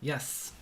Yes.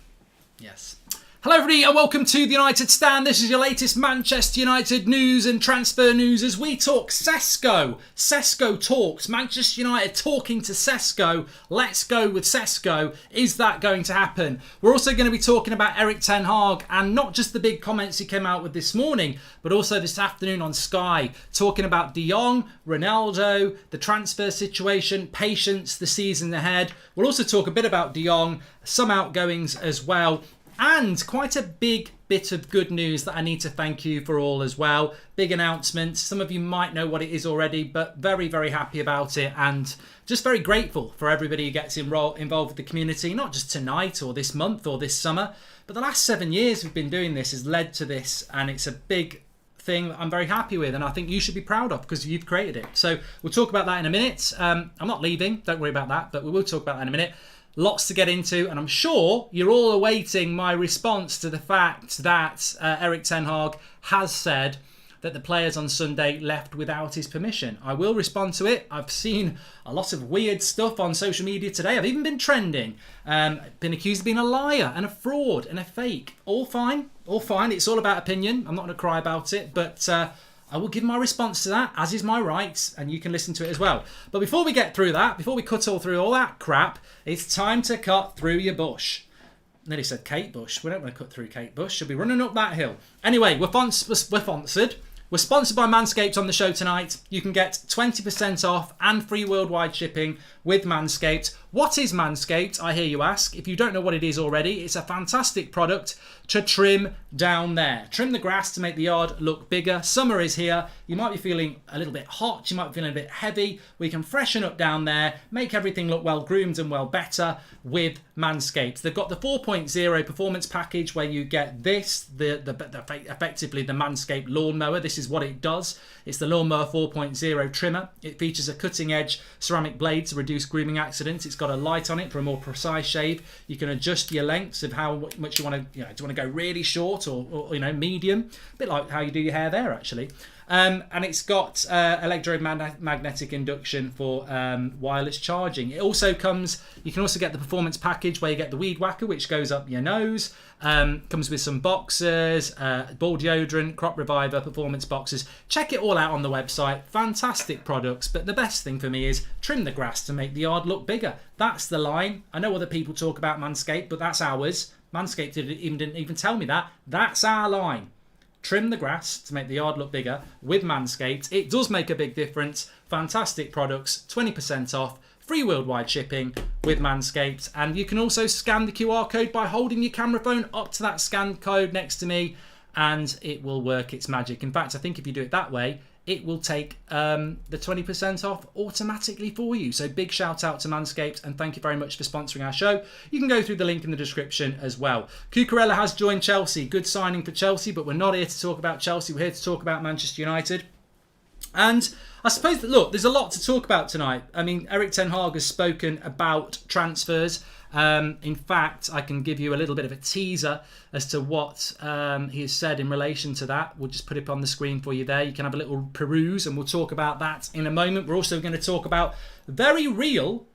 Yes. Hello everybody and welcome to the United Stand. This is your latest Manchester United news and transfer news as we talk Sesko. Sesko talks. Manchester United talking to Sesko. Let's go with Sesko. Is that going to happen? We're also going to be talking about Erik ten Hag and not just the big comments he came out with this morning, but also this afternoon on Sky, talking about De Jong, Ronaldo, the transfer situation, patience, the season ahead. We'll also talk a bit about De Jong, some outgoings as well. And quite a big bit of good news that I need to thank you for all as well. Big announcement. Some of you might know what it is already, but very, very happy about it. And just very grateful for everybody who gets involved with the community, not just tonight or this month or this summer, but the last 7 years we've been doing this has led to this. And it's a big thing that I'm very happy with. And I think you should be proud of because you've created it. So we'll talk about that in a minute. I'm not leaving. Don't worry about that. But we will talk about that in a minute. Lots to get into, and I'm sure you're all awaiting my response to the fact that Erik ten Hag has said that the players on Sunday left without his permission. I will respond to it. I've seen a lot of weird stuff on social media today. I've even been trending, been accused of being a liar and a fraud and a fake. All fine, all fine. It's all about opinion. I'm not going to cry about it, but I will give my response to that, as is my right, and you can listen to it as well. But before we get through that, before we cut all through all that crap, it's time to cut through your bush. Nearly said Kate Bush. We don't want to cut through Kate Bush. She'll be running up that hill. Anyway, we're sponsored. We're sponsored by Manscaped on the show tonight. You can get 20% off and free worldwide shipping with Manscaped. What is Manscaped, I hear you ask? If you don't know what it is already, it's a fantastic product to trim down there. Trim the grass to make the yard look bigger. Summer is here. You might be feeling a little bit hot. You might be feeling a bit heavy. We can freshen up down there, make everything look well groomed and well better with Manscaped. They've got the 4.0 performance package where you get this, effectively the Manscaped lawnmower. This is what it does. It's the Lawnmower 4.0 trimmer. It features a cutting-edge ceramic blade to reduce grooming accidents. It's got a light on it for a more precise shave. You can adjust your lengths of how much you want to, do you want to go really short or medium? A bit like how you do your hair there, actually. And it's got electromagnetic induction for wireless charging. It also comes, you can also get the performance package where you get the weed whacker, which goes up your nose. Comes with some boxers, ball deodorant, crop reviver, performance boxers. Check it all out on the website. Fantastic products. But the best thing for me is trim the grass to make the yard look bigger. That's the line. I know other people talk about Manscaped, but that's ours. Manscaped didn't even tell me that. That's our line. Trim the grass to make the yard look bigger with Manscaped. It does make a big difference. Fantastic products, 20% off, free worldwide shipping with Manscaped. And you can also scan the QR code by holding your camera phone up to that scan code next to me and it will work its magic. In fact, I think if you do it that way, it will take the 20% off automatically for you. So big shout out to Manscaped and thank you very much for sponsoring our show. You can go through the link in the description as well. Cucurella has joined Chelsea. Good signing for Chelsea, but we're not here to talk about Chelsea. We're here to talk about Manchester United. And I suppose that, look, there's a lot to talk about tonight. I mean, Erik ten Hag has spoken about transfers. In fact, I can give you a little bit of a teaser as to what he has said in relation to that. We'll just put it on the screen for you there. You can have a little peruse and we'll talk about that in a moment. We're also going to talk about very real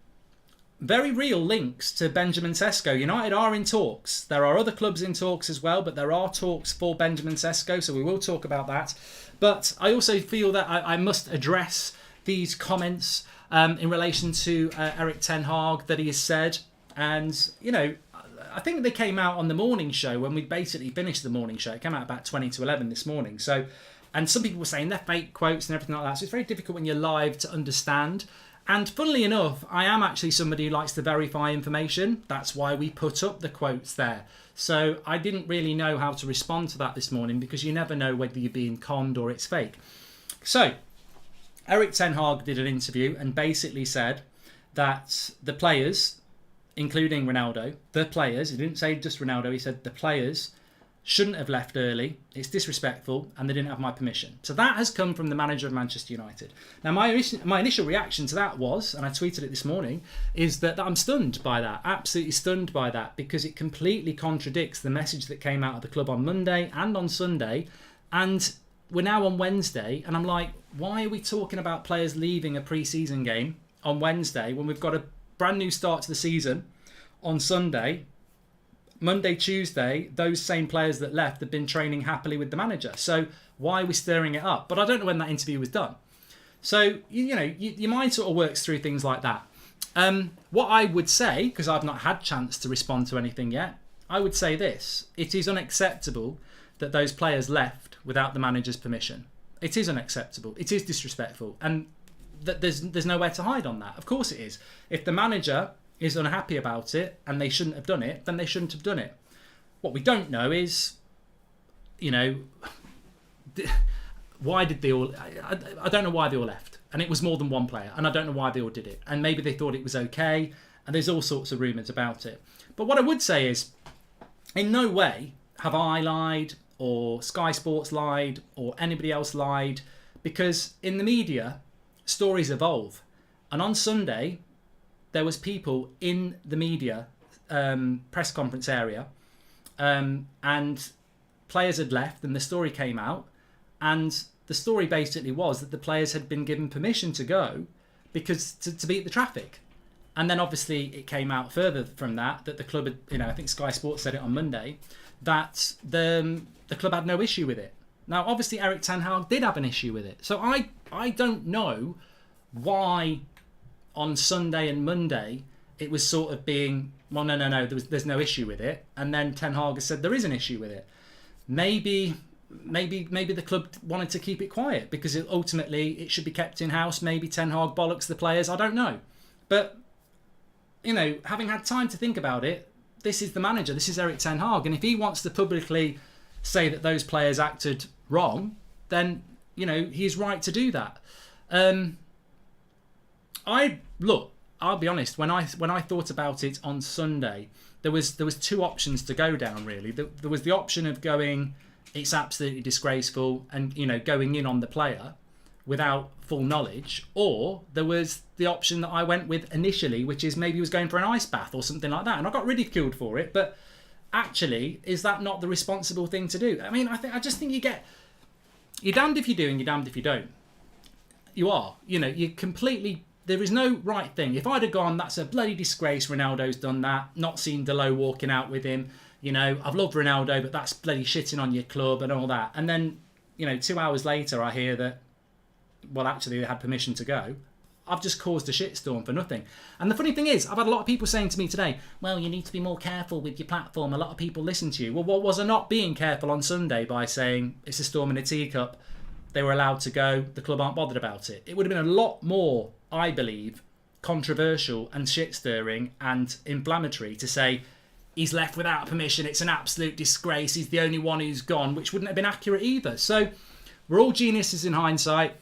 links to Benjamin Sesko. United are in talks. There are other clubs in talks as well, but there are talks for Benjamin Sesko, so we will talk about that. But I also feel that I must address these comments in relation to Erik ten Hag that he has said. And, I think they came out on the morning show when we basically finished the morning show. It came out about 20 to 11 this morning. So, and some people were saying they're fake quotes and everything like that. So it's very difficult when you're live to understand. And funnily enough, I am actually somebody who likes to verify information. That's why we put up the quotes there. So I didn't really know how to respond to that this morning because you never know whether you're being conned or it's fake. So Erik ten Hag did an interview and basically said that the players, including Ronaldo, the players, he didn't say just Ronaldo, he said the players shouldn't have left early, it's disrespectful, and they didn't have my permission. So that has come from the manager of Manchester United. Now, my initial reaction to that was, and I tweeted it this morning, is that I'm stunned by that, absolutely stunned by that, because it completely contradicts the message that came out of the club on Monday and on Sunday, and we're now on Wednesday, and I'm like, why are we talking about players leaving a pre-season game on Wednesday when we've got a brand new start to the season on Sunday? Monday, Tuesday, those same players that left have been training happily with the manager. So why are we stirring it up? But I don't know when that interview was done. So, your mind sort of works through things like that. What I would say, because I've not had chance to respond to anything yet, I would say this. It is unacceptable that those players left without the manager's permission. It is unacceptable. It is disrespectful. And there's nowhere to hide on that. Of course it is. If the manager is unhappy about it and they shouldn't have done it, then they shouldn't have done it. What we don't know is, why did they all... I don't know why they all left. And it was more than one player. And I don't know why they all did it. And maybe they thought it was okay. And there's all sorts of rumours about it. But what I would say is, in no way have I lied or Sky Sports lied or anybody else lied. Because in the media, stories evolve. And on Sunday, there was people in the media press conference area and players had left and the story came out. And the story basically was that the players had been given permission to go because to beat the traffic. And then obviously it came out further from that the club had, I think Sky Sports said it on Monday, that the club had no issue with it. Now, obviously Erik ten Hag did have an issue with it. So I don't know why on Sunday and Monday it was sort of being, well, no, there's no issue with it. And then Ten Hag has said there is an issue with it. Maybe the club wanted to keep it quiet because ultimately it should be kept in-house. Maybe Ten Hag bollocks the players. I don't know. But, having had time to think about it, this is the manager. This is Erik ten Hag. And if he wants to publicly say that those players acted wrong, then, he's right to do that. I'll be honest, when I thought about it on Sunday, there was two options to go down, really. There was the option of going, it's absolutely disgraceful, and going in on the player without full knowledge, or there was the option that I went with initially, which is maybe he was going for an ice bath or something like that, and I got ridiculed for it. But actually, is that not the responsible thing to do? I mean, I just think you're damned if you do and you're damned if you don't. You are, you completely. There is no right thing. If I'd have gone, that's a bloody disgrace, Ronaldo's done that, not seen Delo walking out with him, I've loved Ronaldo, but that's bloody shitting on your club and all that. And then, 2 hours later, I hear that, well, actually, they had permission to go. I've just caused a shitstorm for nothing. And the funny thing is, I've had a lot of people saying to me today, well, you need to be more careful with your platform. A lot of people listen to you. Well, what was I not being careful on Sunday by saying it's a storm in a teacup? They were allowed to go. The club aren't bothered about it. It would have been a lot more, I believe, controversial and shit-stirring and inflammatory to say he's left without permission. It's an absolute disgrace. He's the only one who's gone, which wouldn't have been accurate either. So we're all geniuses in hindsight.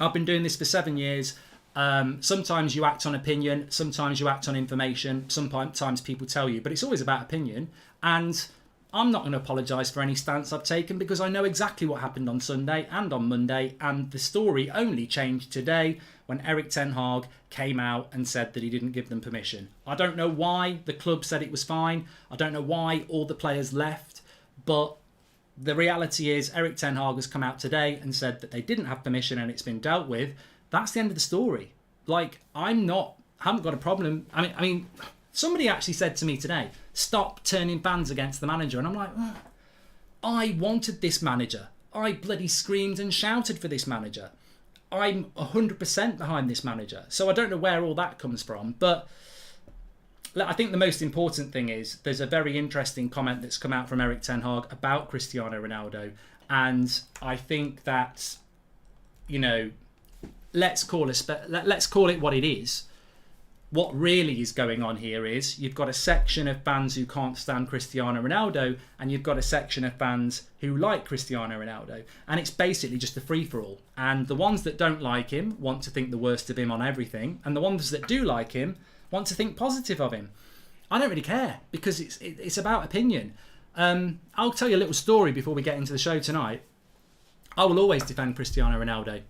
I've been doing this for 7 years. Sometimes you act on opinion. Sometimes you act on information. Sometimes people tell you. But it's always about opinion. And I'm not going to apologise for any stance I've taken because I know exactly what happened on Sunday and on Monday, and the story only changed today when Erik ten Hag came out and said that he didn't give them permission. I don't know why the club said it was fine. I don't know why all the players left, but the reality is Erik ten Hag has come out today and said that they didn't have permission and it's been dealt with. That's the end of the story. I haven't got a problem. I mean, somebody actually said to me today, stop turning fans against the manager. And I'm like, oh, I wanted this manager. I bloody screamed and shouted for this manager. I'm 100% behind this manager. So I don't know where all that comes from. But I think the most important thing is there's a very interesting comment that's come out from Erik ten Hag about Cristiano Ronaldo. And I think that, let's call it what it is. What really is going on here is you've got a section of fans who can't stand Cristiano Ronaldo and you've got a section of fans who like Cristiano Ronaldo. And it's basically just a free-for-all. And the ones that don't like him want to think the worst of him on everything. And the ones that do like him want to think positive of him. I don't really care because it's about opinion. I'll tell you a little story before we get into the show tonight. I will always defend Cristiano Ronaldo.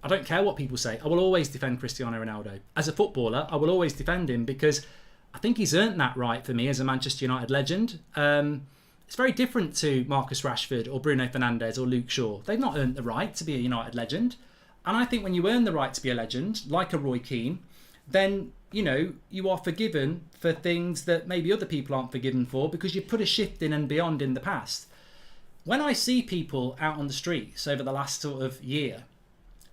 I don't care what people say. I will always defend Cristiano Ronaldo. As a footballer, I will always defend him because I think he's earned that right for me as a Manchester United legend. It's very different to Marcus Rashford or Bruno Fernandes or Luke Shaw. They've not earned the right to be a United legend. And I think when you earn the right to be a legend, like a Roy Keane, then you are forgiven for things that maybe other people aren't forgiven for because you put a shift in and beyond in the past. When I see people out on the streets over the last sort of year,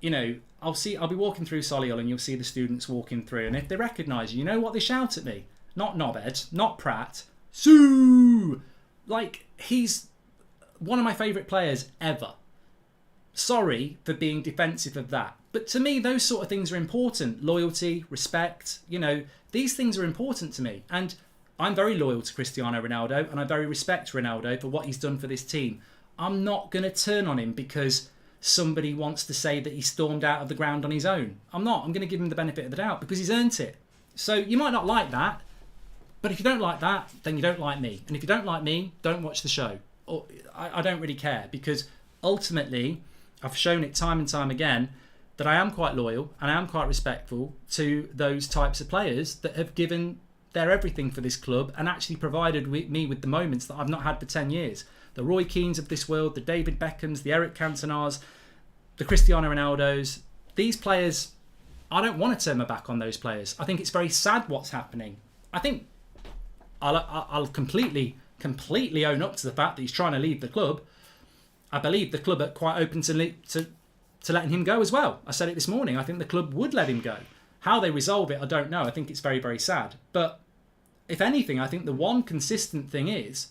I'll be walking through Solihull and you'll see the students walking through, and if they recognise you, you know what they shout at me? Not knobhead, not Pratt, Sue! Like, he's one of my favourite players ever. Sorry for being defensive of that. But to me, those sort of things are important. Loyalty, respect, these things are important to me. And I'm very loyal to Cristiano Ronaldo, and I very respect Ronaldo for what he's done for this team. I'm not going to turn on him because somebody wants to say that he stormed out of the ground on his own. I'm not. I'm going to give him the benefit of the doubt because he's earned it. So you might not like that, but if you don't like that, then you don't like me. And if you don't like me, don't watch the show. Or I don't really care, because ultimately, I've shown it time and time again that I am quite loyal and I am quite respectful to those types of players that have given their everything for this club and actually provided me with the moments that I've not had for 10 years. The Roy Keanes of this world, the David Beckhams, the Eric Cantonas, the Cristiano Ronaldos. These players, I don't want to turn my back on those players. I think it's very sad what's happening. I think I'll completely own up to the fact that he's trying to leave the club. I believe the club are quite open to letting him go as well. I said it this morning. I think the club would let him go. How they resolve it, I don't know. I think it's very, very sad. But if anything, I think the one consistent thing is,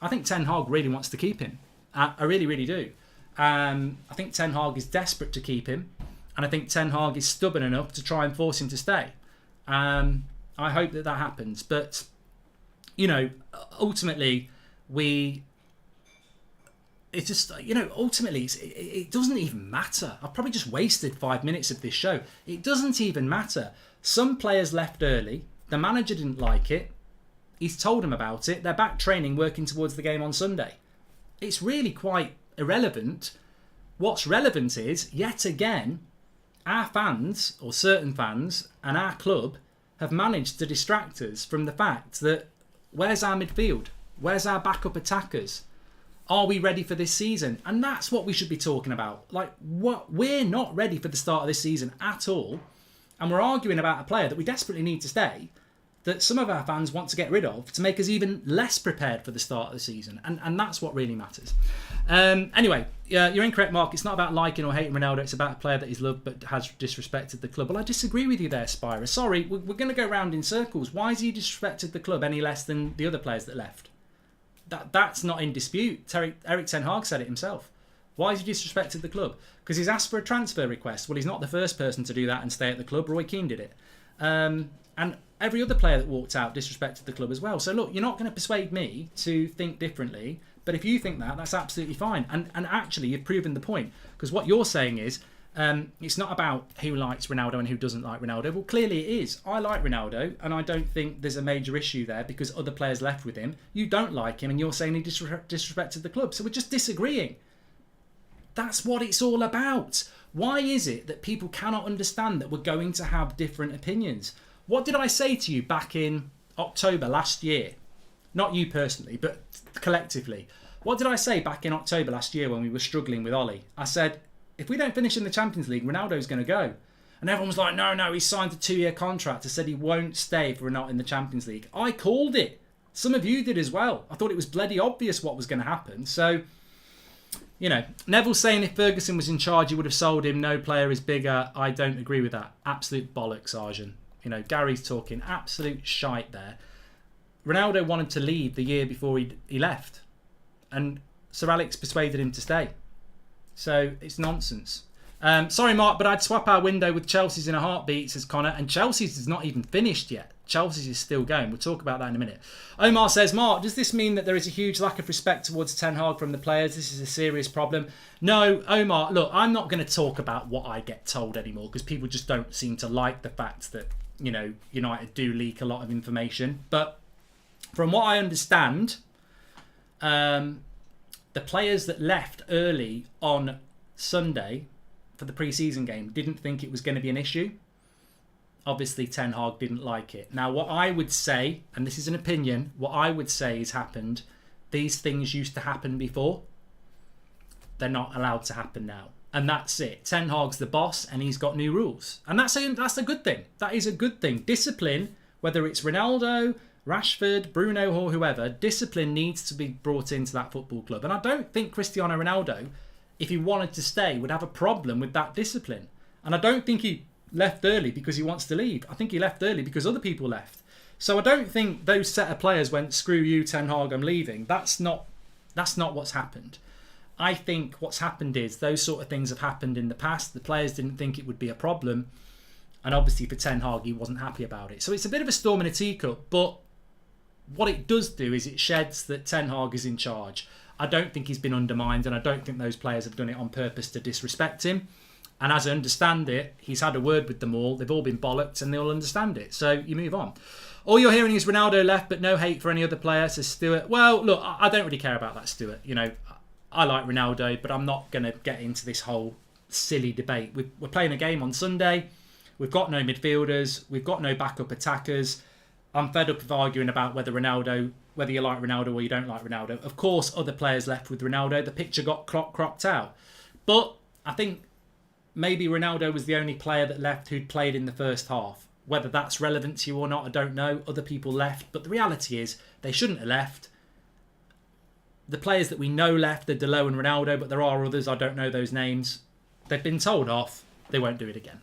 I think Ten Hag really wants to keep him. I really, really do. I think Ten Hag is desperate to keep him. And I think Ten Hag is stubborn enough to try and force him to stay. I hope that happens. But, ultimately, ultimately, it doesn't even matter. I've probably just wasted 5 minutes of this show. It doesn't even matter. Some players left early. The manager didn't like it. He's told them about it. They're back training, working towards the game on Sunday. It's really quite irrelevant. What's relevant is, yet again, our fans, or certain fans, and our club have managed to distract us from the fact that where's our midfield? Where's our backup attackers? Are we ready for this season? And that's what we should be talking about. We're not ready for the start of this season at all. And we're arguing about a player that we desperately need to stay, that some of our fans want to get rid of to make us even less prepared for the start of the season. And that's what really matters. Anyway, you're incorrect, Mark. It's not about liking or hating Ronaldo. It's about a player that he's loved but has disrespected the club. Well, I disagree with you there, Spira. Sorry, we're going to go round in circles. Why has he disrespected the club any less than the other players that left? That's not in dispute. Eric Ten Hag said it himself. Why has he disrespected the club? Because he's asked for a transfer request. Well, he's not the first person to do that and stay at the club. Roy Keane did it. And every other player that walked out disrespected the club as well. So look, you're not going to persuade me to think differently. But if you think that, that's absolutely fine. And actually, you've proven the point. Because what you're saying is, it's not about who likes Ronaldo and who doesn't like Ronaldo. Well, clearly it is. I like Ronaldo, and I don't think there's a major issue there because other players left with him. You don't like him, and you're saying he disrespected the club. So we're just disagreeing. That's what it's all about. Why is it that people cannot understand that we're going to have different opinions? What did I say to you back in October last year? Not you personally, but collectively. What did I say back in October last year when we were struggling with Ollie? I said, if we don't finish in the Champions League, Ronaldo's going to go. And everyone was like, no, he signed a 2-year contract. I said he won't stay if we're not in the Champions League. I called it. Some of you did as well. I thought it was bloody obvious what was going to happen. So, Neville's saying if Ferguson was in charge, he would have sold him. No player is bigger. I don't agree with that. Absolute bollocks, Arjun. Gary's talking absolute shite there. Ronaldo wanted to leave the year before he left. And Sir Alex persuaded him to stay. So it's nonsense. Sorry, Mark, but I'd swap our window with Chelsea's in a heartbeat, says Connor. And Chelsea's is not even finished yet. Chelsea's is still going. We'll talk about that in a minute. Omar says, Mark, does this mean that there is a huge lack of respect towards Ten Hag from the players? This is a serious problem. No, Omar, look, I'm not going to talk about what I get told anymore because people just don't seem to like the fact that, United do leak a lot of information. But from what I understand, the players that left early on Sunday for the pre-season game didn't think it was going to be an issue. Obviously, Ten Hag didn't like it. Now, what I would say, and this is an opinion, what I would say has happened, these things used to happen before. They're not allowed to happen now. And that's it. Ten Hag's the boss and he's got new rules. And that's a good thing. That is a good thing. Discipline, whether it's Ronaldo, Rashford, Bruno or whoever, discipline needs to be brought into that football club. And I don't think Cristiano Ronaldo, if he wanted to stay, would have a problem with that discipline. And I don't think he left early because he wants to leave. I think he left early because other people left. So I don't think those set of players went, screw you, Ten Hag, I'm leaving. That's not what's happened. I think what's happened is those sort of things have happened in the past. The players didn't think it would be a problem. And obviously for Ten Hag, he wasn't happy about it. So it's a bit of a storm in a teacup. But what it does do is it sheds that Ten Hag is in charge. I don't think he's been undermined. And I don't think those players have done it on purpose to disrespect him. And as I understand it, he's had a word with them all. They've all been bollocked and they all understand it. So you move on. All you're hearing is Ronaldo left, but no hate for any other player, says Stuart. Well, look, I don't really care about that, Stuart. You know, I like Ronaldo, but I'm not going to get into this whole silly debate. We're playing a game on Sunday. We've got no midfielders. We've got no backup attackers. I'm fed up of arguing about whether you like Ronaldo or you don't like Ronaldo. Of course, other players left with Ronaldo. The picture got cropped out. But I think maybe Ronaldo was the only player that left who'd played in the first half. Whether that's relevant to you or not, I don't know. Other people left. But the reality is, they shouldn't have left. The players that we know left are Delo and Ronaldo, but there are others, I don't know those names. They've been told off. They won't do it again.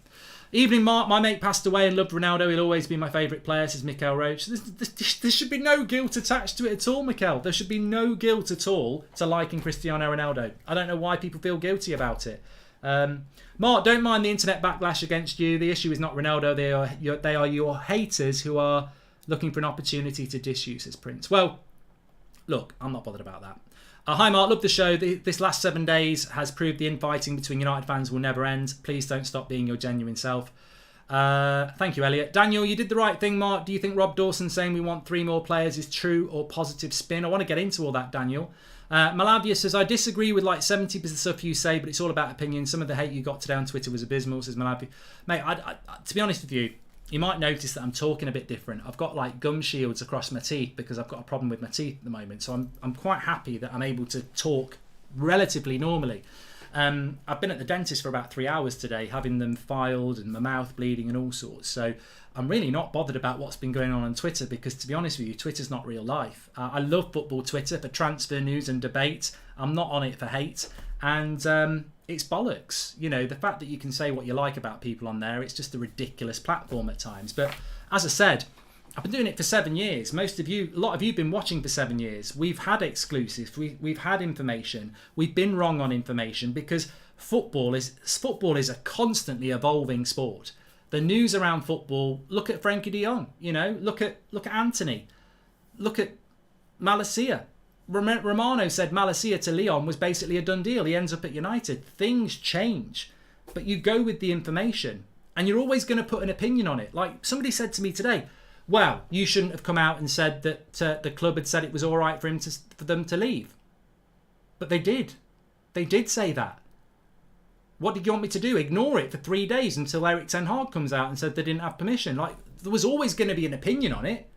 Evening, Mark. My mate passed away and loved Ronaldo. He'll always be my favourite player, says Mikel Roach. There should be no guilt attached to it at all, Mikel. There should be no guilt at all to liking Cristiano Ronaldo. I don't know why people feel guilty about it. Mark, don't mind the internet backlash against you. The issue is not Ronaldo. They are your haters who are looking for an opportunity to diss you, says Prince. Well, look, I'm not bothered about that. Hi, Mark. Love the show. This last 7 days has proved the infighting between United fans will never end. Please don't stop being your genuine self. Thank you, Elliot. Daniel, you did the right thing, Mark. Do you think Rob Dawson saying we want 3 more players is true or positive spin? I want to get into all that, Daniel. Malavia says, I disagree with like 70% of the stuff you say, but it's all about opinion. Some of the hate you got today on Twitter was abysmal, says Malavia. Mate, to be honest with you, you might notice that I'm talking a bit different. I've got like gum shields across my teeth because I've got a problem with my teeth at the moment. So I'm quite happy that I'm able to talk relatively normally. I've been at the dentist for about 3 hours today, having them filed and my mouth bleeding and all sorts. So I'm really not bothered about what's been going on Twitter because, to be honest with you, Twitter's not real life. I love football Twitter for transfer news and debate. I'm not on it for hate. And it's bollocks. You know, the fact that you can say what you like about people on there, it's just a ridiculous platform at times. But as I said, I've been doing it for 7 years. A lot of you have been watching for 7 years. We've had exclusives. We've had information. We've been wrong on information because football is a constantly evolving sport. The news around football, look at Frankie de Jong, you know, look at Anthony, look at Malacia. Romano said Malacia to Lyon was basically a done deal. He ends up at United. Things change, but you go with the information and you're always going to put an opinion on it. Like somebody said to me today, well, you shouldn't have come out and said that the club had said it was all right for them to leave. But they did. They did say that. What did you want me to do? Ignore it for 3 days until Erik ten Hag comes out and said they didn't have permission? Like, there was always going to be an opinion on it.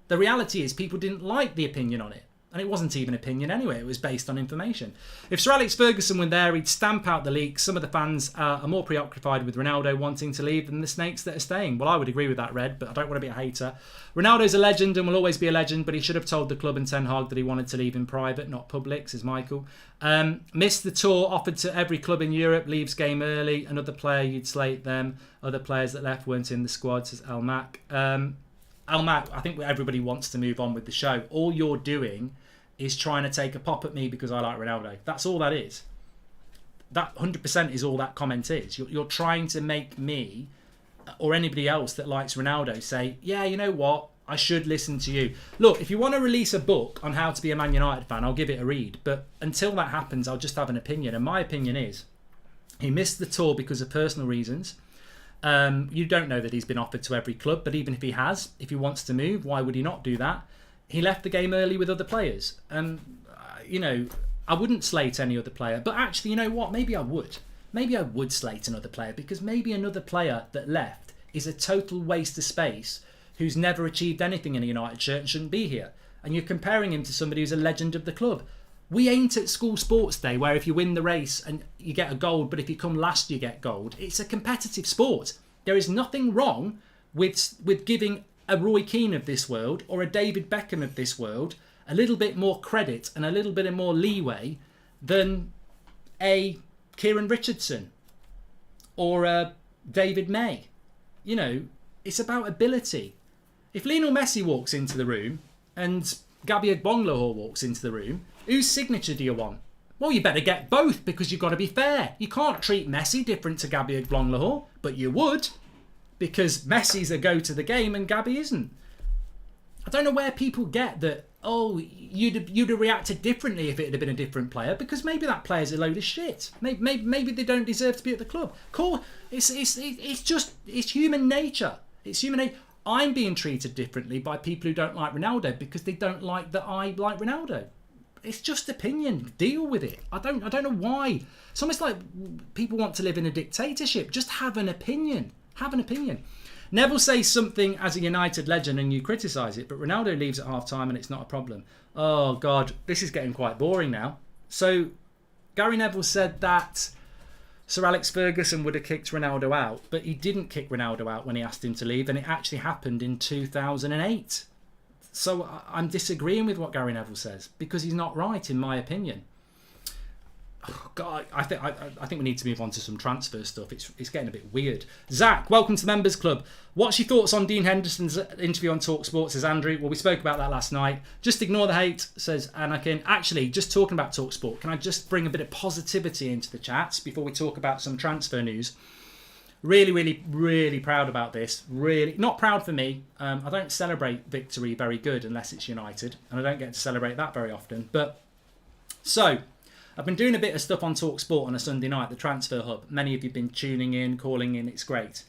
The reality is people didn't like the opinion on it. And it wasn't even opinion anyway. It was based on information. If Sir Alex Ferguson were there, he'd stamp out the leaks. Some of the fans are more preoccupied with Ronaldo wanting to leave than the snakes that are staying. Well, I would agree with that, Red, but I don't want to be a hater. Ronaldo's a legend and will always be a legend, but he should have told the club and Ten Hag that he wanted to leave in private, not public, says Michael. Missed the tour, offered to every club in Europe, leaves game early. Another player, you'd slate them. Other players that left weren't in the squad, says Almac. Almac, I think everybody wants to move on with the show. All you're doing is trying to take a pop at me because I like Ronaldo. That's all that is. That 100% is all that comment is. You're trying to make me or anybody else that likes Ronaldo say, yeah, you know what? I should listen to you. Look, if you want to release a book on how to be a Man United fan, I'll give it a read. But until that happens, I'll just have an opinion. And my opinion is he missed the tour because of personal reasons. You don't know that he's been offered to every club, but even if he has, if he wants to move, why would he not do that? He left the game early with other players. And, you know, I wouldn't slate any other player. But actually, you know what? Maybe I would. Maybe I would slate another player because maybe another player that left is a total waste of space who's never achieved anything in a United shirt and shouldn't be here. And you're comparing him to somebody who's a legend of the club. We ain't at school sports day where if you win the race and you get a gold, but if you come last you get gold. It's a competitive sport. There is nothing wrong with giving a Roy Keane of this world or a David Beckham of this world a little bit more credit and a little bit more leeway than a Kieran Richardson or a David May. You know, it's about ability. If Lionel Messi walks into the room and Gabby Agbonlahor walks into the room, whose signature do you want? Well, you better get both because you've got to be fair. You can't treat Messi different to Gabby Agbonlahor, but you would because Messi's a go to the game and Gabby isn't. I don't know where people get that, oh, you'd have reacted differently if it had been a different player, because maybe that player's a load of shit. Maybe they don't deserve to be at the club. Cool. It's human nature. It's human nature. I'm being treated differently by people who don't like Ronaldo because they don't like that I like Ronaldo. It's just opinion. Deal with it. I don't know why. It's almost like people want to live in a dictatorship. Just have an opinion. Have an opinion. Neville says something as a United legend and you criticise it, but Ronaldo leaves at half-time and it's not a problem. Oh, God, this is getting quite boring now. So, Gary Neville said that Sir Alex Ferguson would have kicked Ronaldo out, but he didn't kick Ronaldo out when he asked him to leave, and it actually happened in 2008. So, I'm disagreeing with what Gary Neville says, because he's not right, in my opinion. Oh, God, I think we need to move on to some transfer stuff. It's getting a bit weird. Zach, welcome to the Members Club. What's your thoughts on Dean Henderson's interview on Talksport, says Andrew? Well, we spoke about that last night. Just ignore the hate, says Anakin. Actually, just talking about Talksport, can I just bring a bit of positivity into the chats before we talk about some transfer news? Really, really, really proud about this. Really, not proud for me. I don't celebrate victory very good unless it's United, and I don't get to celebrate that very often. But, so, I've been doing a bit of stuff on Talksport on a Sunday night, the Transfer Hub. Many of you have been tuning in, calling in, it's great.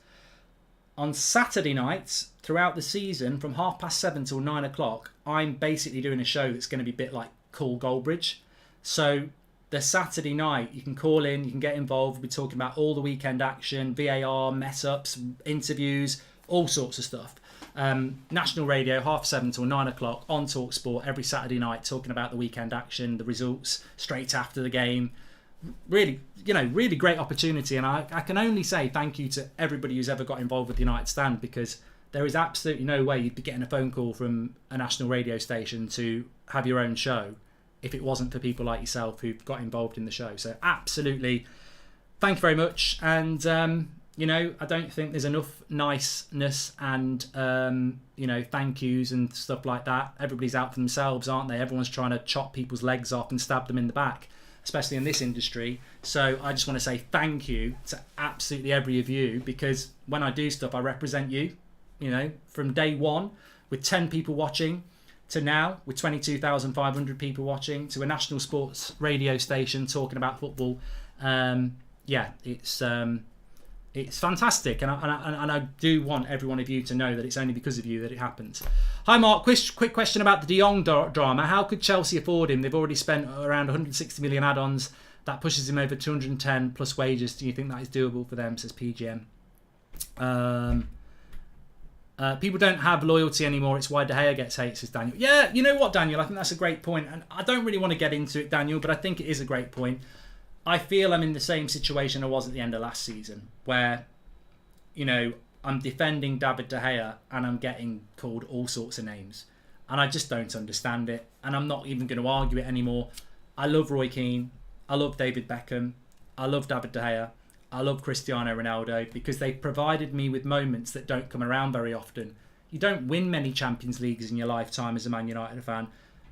On Saturday nights, throughout the season, from 7:30 till 9 o'clock, I'm basically doing a show that's going to be a bit like Call Goldbridge. So the Saturday night, you can call in, you can get involved. We'll be talking about all the weekend action, VAR, mess-ups, interviews, all sorts of stuff. National Radio, 7:30 till 9 o'clock on Talksport every Saturday night, talking about the weekend action, the results, straight after the game. Really, really great opportunity. And I can only say thank you to everybody who's ever got involved with the United Stand, because there is absolutely no way you'd be getting a phone call from a national radio station to have your own show if it wasn't for people like yourself who've got involved in the show. So absolutely, thank you very much. And, I don't think there's enough niceness and, thank yous and stuff like that. Everybody's out for themselves, aren't they? Everyone's trying to chop people's legs off and stab them in the back, especially in this industry. So I just want to say thank you to absolutely every of you, because when I do stuff, I represent you, from day one with 10 people watching to now with 22,500 people watching, to a national sports radio station talking about football. It's fantastic, and I do want every one of you to know that it's only because of you that it happens. Hi Mark, quick question about the De Jong drama. How could Chelsea afford him? They've already spent around 160 million add-ons. That pushes him over 210 plus wages. Do you think that is doable for them, says PGM? People don't have loyalty anymore. It's why De Gea gets hate, says Daniel. Yeah, you know what, Daniel? I think that's a great point. And I don't really want to get into it, Daniel, but I think it is a great point. I feel I'm in the same situation I was at the end of last season, where, I'm defending David De Gea and I'm getting called all sorts of names. And I just don't understand it. And I'm not even going to argue it anymore. I love Roy Keane. I love David Beckham. I love David De Gea. I love Cristiano Ronaldo, because they've provided me with moments that don't come around very often. You don't win many Champions Leagues in your lifetime as a Man United fan.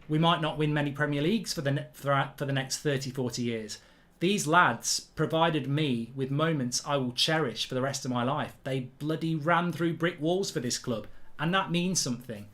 We might not win many Premier Leagues for the next 30, 40 years. These lads provided me with moments I will cherish for the rest of my life. They bloody ran through brick walls for this club, and that means something.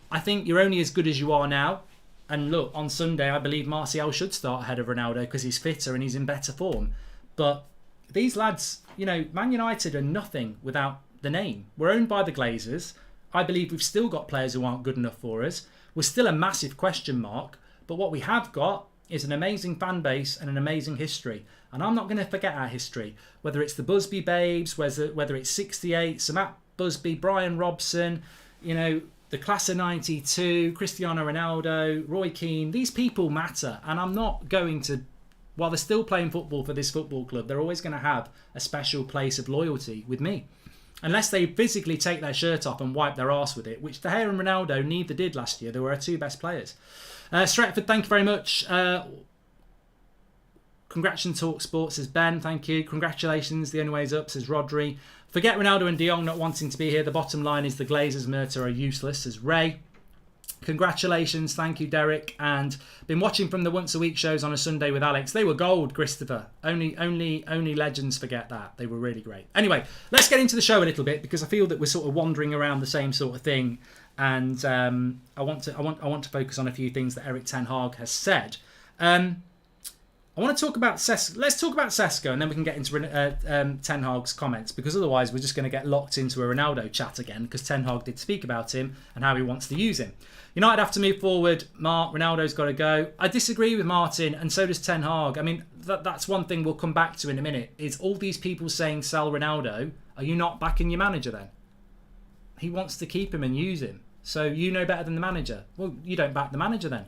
I think you're only as good as you are now. And look, on Sunday, I believe Martial should start ahead of Ronaldo because he's fitter and he's in better form. But these lads, Man United are nothing without the name. We're owned by the Glazers. I believe we've still got players who aren't good enough for us. We're still a massive question mark. But what we have got is an amazing fan base and an amazing history. And I'm not going to forget our history. Whether it's the Busby Babes, whether it's 68, Samat Busby, Brian Robson, the the class of 92, Cristiano Ronaldo, Roy Keane, these people matter. And I'm not going to, while they're still playing football for this football club, they're always going to have a special place of loyalty with me. Unless they physically take their shirt off and wipe their arse with it, which De Gea and Ronaldo neither did last year. They were our two best players. Stretford, thank you very much. Congratulations, Talksport, says Ben. Thank you. Congratulations. The only way's up, says Rodri. Forget Ronaldo and De Jong not wanting to be here. The bottom line is the Glazers' Murta are useless, says Ray. Congratulations. Thank you, Derek. And been watching from the once a week shows on a Sunday with Alex. They were gold, Christopher. Only legends forget that. They were really great. Anyway, let's get into the show a little bit because I feel that we're sort of wandering around the same sort of thing. And I want to focus on a few things that Erik ten Hag has said. I want to talk about Sesko. Let's talk about Sesko and then we can get into Ten Hag's comments because otherwise we're just going to get locked into a Ronaldo chat again because Ten Hag did speak about him and how he wants to use him. United have to move forward. Ronaldo's got to go. I disagree with Martin and so does Ten Hag. I mean, that's one thing we'll come back to in a minute is all these people saying sell Ronaldo. Are you not backing your manager then? He wants to keep him and use him. So you know better than the manager. Well, you don't back the manager then.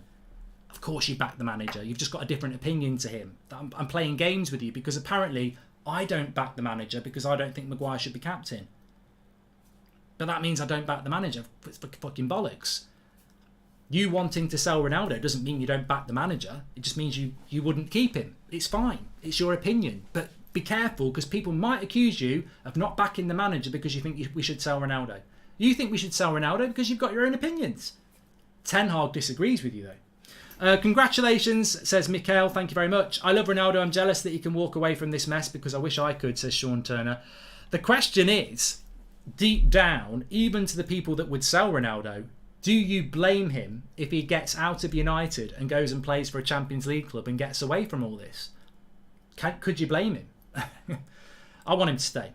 Of course you back the manager. You've just got a different opinion to him. I'm playing games with you because apparently I don't back the manager because I don't think Maguire should be captain. But that means I don't back the manager. It's fucking bollocks. You wanting to sell Ronaldo doesn't mean you don't back the manager. It just means you wouldn't keep him. It's fine. It's your opinion. But be careful because people might accuse you of not backing the manager because you think we should sell Ronaldo. You think we should sell Ronaldo because you've got your own opinions. Ten Hag disagrees with you though. Congratulations, says Mikhail. Thank you very much. I love Ronaldo. I'm jealous that he can walk away from this mess because I wish I could, says Sean Turner. The question is, deep down, even to the people that would sell Ronaldo, do you blame him if he gets out of United and goes and plays for a Champions League club and gets away from all this? Could you blame him? I want him to stay.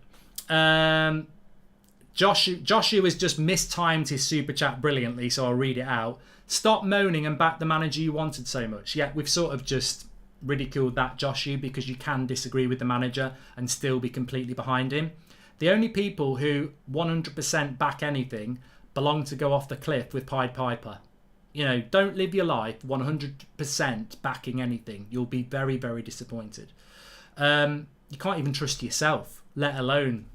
Joshua has just mistimed his super chat brilliantly, so I'll read it out. Stop moaning and back the manager you wanted so much. Yeah, we've sort of just ridiculed that, Joshua, because you can disagree with the manager and still be completely behind him. The only people who 100% back anything belong to go off the cliff with Pied Piper. You know, don't live your life 100% backing anything. You'll be very, very disappointed. You can't even trust yourself, let alone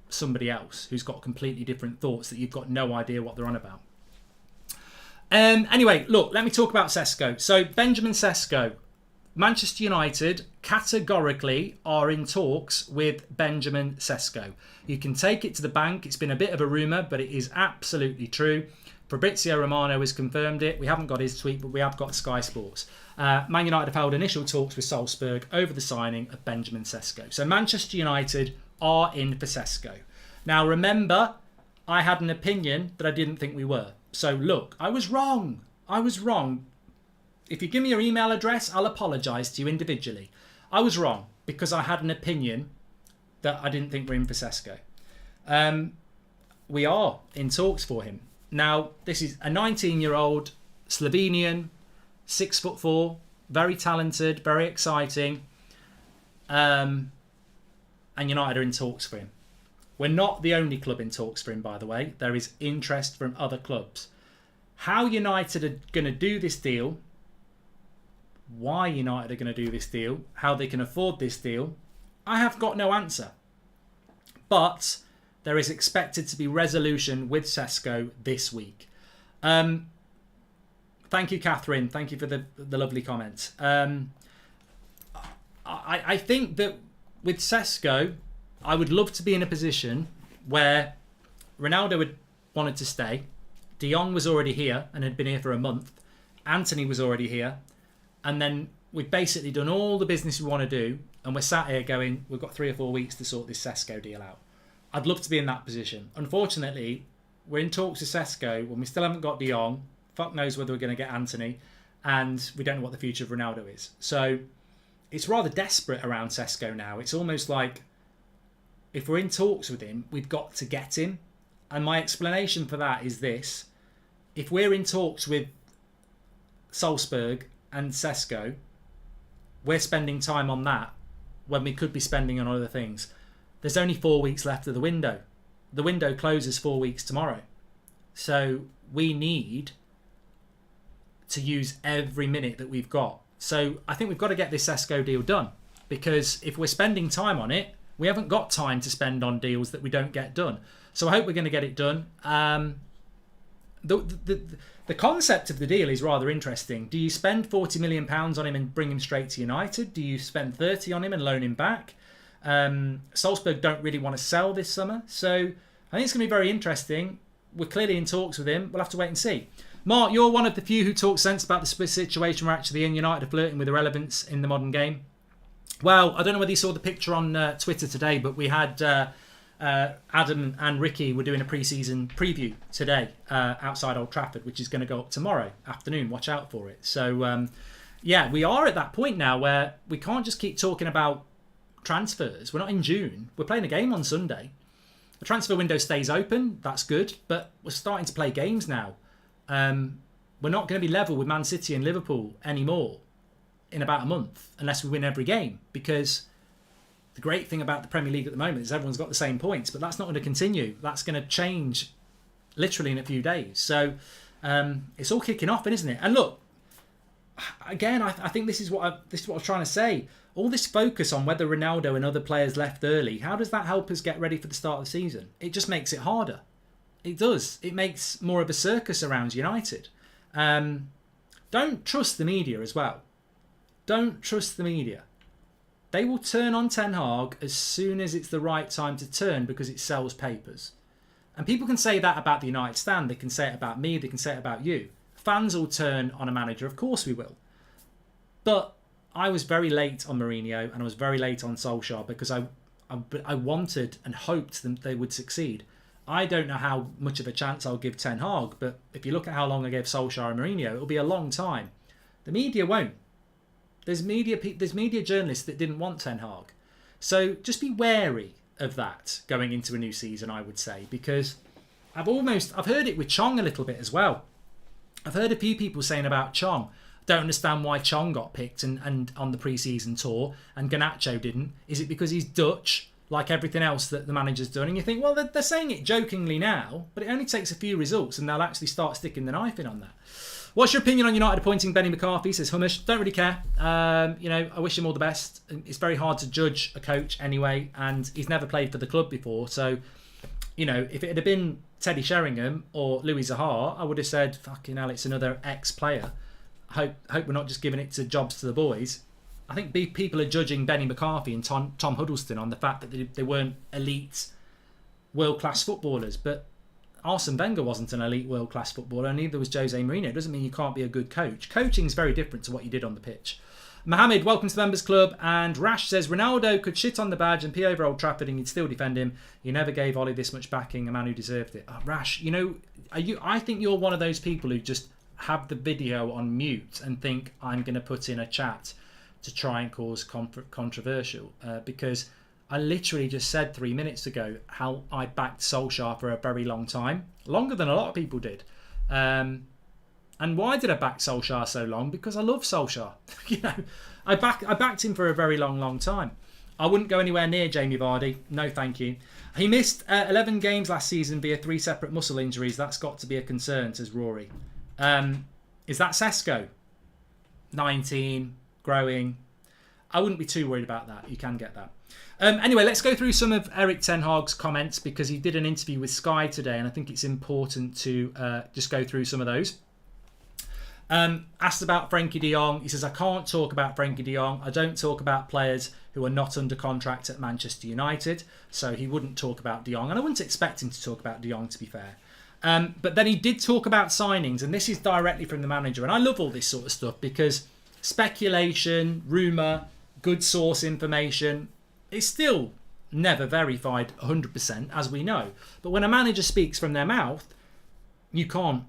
somebody else who's got completely different thoughts that you've got no idea what they're on about. Anyway, look, let me talk about Sesko. So Benjamin Sesko, Manchester United categorically are in talks with Benjamin Sesko. You can take it to the bank. It's been a bit of a rumour, but it is absolutely true. Fabrizio Romano has confirmed it. We haven't got his tweet, but we have got Sky Sports. Man United have held initial talks with Salzburg over the signing of Benjamin Sesko. So Manchester United are in for Sesko. Now remember, I had an opinion that I didn't think we were. So look, I was wrong. If you give me your email address, I'll apologise to you individually. I was wrong because I had an opinion that I didn't think we're in for Sesko. We are in talks for him. Now, this is a 19-year-old Slovenian, 6'4", very talented, very exciting. And United are in talks for him. We're not the only club in talks for him, by the way. There is interest from other clubs. How United are going to do this deal, why United are going to do this deal, how they can afford this deal, I have got no answer. But there is expected to be resolution with Sesko this week. Thank you, Catherine. Thank you for the lovely comments. I think that with Sesko, I would love to be in a position where Ronaldo had wanted to stay. De Jong was already here and had been here for a month. Anthony was already here. And then we've basically done all the business we want to do. And we're sat here going, we've got 3 or 4 weeks to sort this Sesko deal out. I'd love to be in that position. Unfortunately, we're in talks with Sesko when we still haven't got De Jong. Fuck knows whether we're going to get Anthony. And we don't know what the future of Ronaldo is. So it's rather desperate around Sesko now. It's almost like if we're in talks with him, we've got to get him. And my explanation for that is this. If we're in talks with Salzburg and Sesko, we're spending time on that when we could be spending on other things. There's only 4 weeks left of the window. The window closes 4 weeks tomorrow. So we need to use every minute that we've got. So I think we've got to get this Sesko deal done, because if we're spending time on it, we haven't got time to spend on deals that we don't get done. So I hope we're going to get it done. The concept of the deal is rather interesting. Do you spend £40 million on him and bring him straight to United? Do you spend 30 on him and loan him back? Salzburg don't really want to sell this summer. So I think it's going to be very interesting. We're clearly in talks with him. We'll have to wait and see. Mark, you're one of the few who talk sense about the situation we're actually in. United are flirting with irrelevance in the modern game. Well, I don't know whether you saw the picture on Twitter today, but we had Adam and Ricky were doing a pre-season preview today outside Old Trafford, which is going to go up tomorrow afternoon. Watch out for it. So, yeah, we are at that point now where we can't just keep talking about transfers. We're not in June. We're playing a game on Sunday. The transfer window stays open. That's good. But we're starting to play games now. We're not going to be level with Man City and Liverpool anymore in about a month unless we win every game, because the great thing about the Premier League at the moment is everyone's got the same points, but that's not going to continue. That's going to change literally in a few days. So it's all kicking off, isn't it? And look, again, I think this is what I was trying to say. All this focus on whether Ronaldo and other players left early, how does that help us get ready for the start of the season? It just makes it harder. It does. It makes more of a circus around United. Don't trust the media as well. Don't trust the media. They will turn on Ten Hag as soon as it's the right time to turn, because it sells papers. And people can say that about the United stand. They can say it about me. They can say it about you. Fans will turn on a manager. Of course we will. But I was very late on Mourinho and I was very late on Solskjaer because I wanted and hoped that they would succeed. I don't know how much of a chance I'll give Ten Hag, but if you look at how long I gave Solskjaer and Mourinho, it'll be a long time. The media won't. There's media journalists that didn't want Ten Hag. So just be wary of that going into a new season, I would say, because I've heard it with Chong a little bit as well. I've heard a few people saying about Chong, don't understand why Chong got picked and on the pre-season tour and Garnacho didn't. Is it because he's Dutch, like everything else that the manager's done? And you think, well, they're saying it jokingly now, but it only takes a few results and they'll actually start sticking the knife in on that. What's your opinion on United appointing Benny McCarthy? Says Hummish. Don't really care. I wish him all the best. It's very hard to judge a coach anyway, and he's never played for the club before. So, if it had been Teddy Sheringham or Louis Zaha, I would have said, fucking hell, it's another ex-player. Hope we're not just giving it to jobs to the boys. I think people are judging Benny McCarthy and Tom Huddleston on the fact that they weren't elite, world-class footballers, but Arsene Wenger wasn't an elite world-class footballer, and neither was Jose Mourinho. It doesn't mean you can't be a good coach. Coaching is very different to what you did on the pitch. Mohammed, welcome to the Members Club. And Rash says, Ronaldo could shit on the badge and pee over Old Trafford and you'd still defend him. You never gave Ollie this much backing, a man who deserved it. Oh, Rash, I think you're one of those people who just have the video on mute and think I'm going to put in a chat to try and cause controversial, because I literally just said 3 minutes ago how I backed Solskjaer for a very long time. Longer than a lot of people did. And why did I back Solskjaer so long? Because I love Solskjaer. I backed him for a very long time. I wouldn't go anywhere near Jamie Vardy. No, thank you. He missed 11 games last season via 3 separate muscle injuries. That's got to be a concern, says Rory. Is that Sesko? 19, growing. I wouldn't be too worried about that. You can get that. Anyway, let's go through some of Erik Ten Hag's comments, because he did an interview with Sky today, and I think it's important to just go through some of those. Asked about Frenkie de Jong. He says, I can't talk about Frenkie de Jong. I don't talk about players who are not under contract at Manchester United. So he wouldn't talk about de Jong. And I wouldn't expect him to talk about de Jong, to be fair. But then he did talk about signings, and this is directly from the manager. And I love all this sort of stuff, because speculation, rumour, good source information, it's still never verified 100%, as we know. But when a manager speaks from their mouth, you can't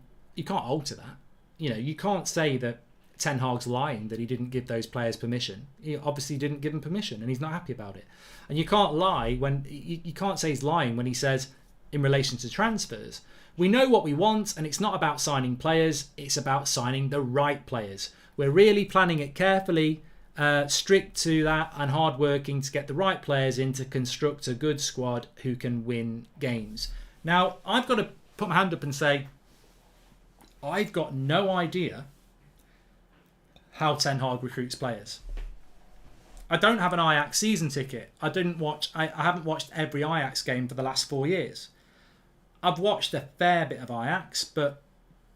alter that. You can't say that Ten Hag's lying, that he didn't give those players permission. He obviously didn't give them permission, and he's not happy about it. And you can't lie when you can't say he's lying when he says in relation to transfers. We know what we want, and it's not about signing players. It's about signing the right players. We're really planning it carefully. Strict to that and hard working to get the right players in to construct a good squad who can win games. Now, I've got put my hand up and say, I've got no idea how Ten Hag recruits players. I don't have an Ajax season ticket. I haven't watched every Ajax game for the last 4 years. I've watched a fair bit of Ajax, but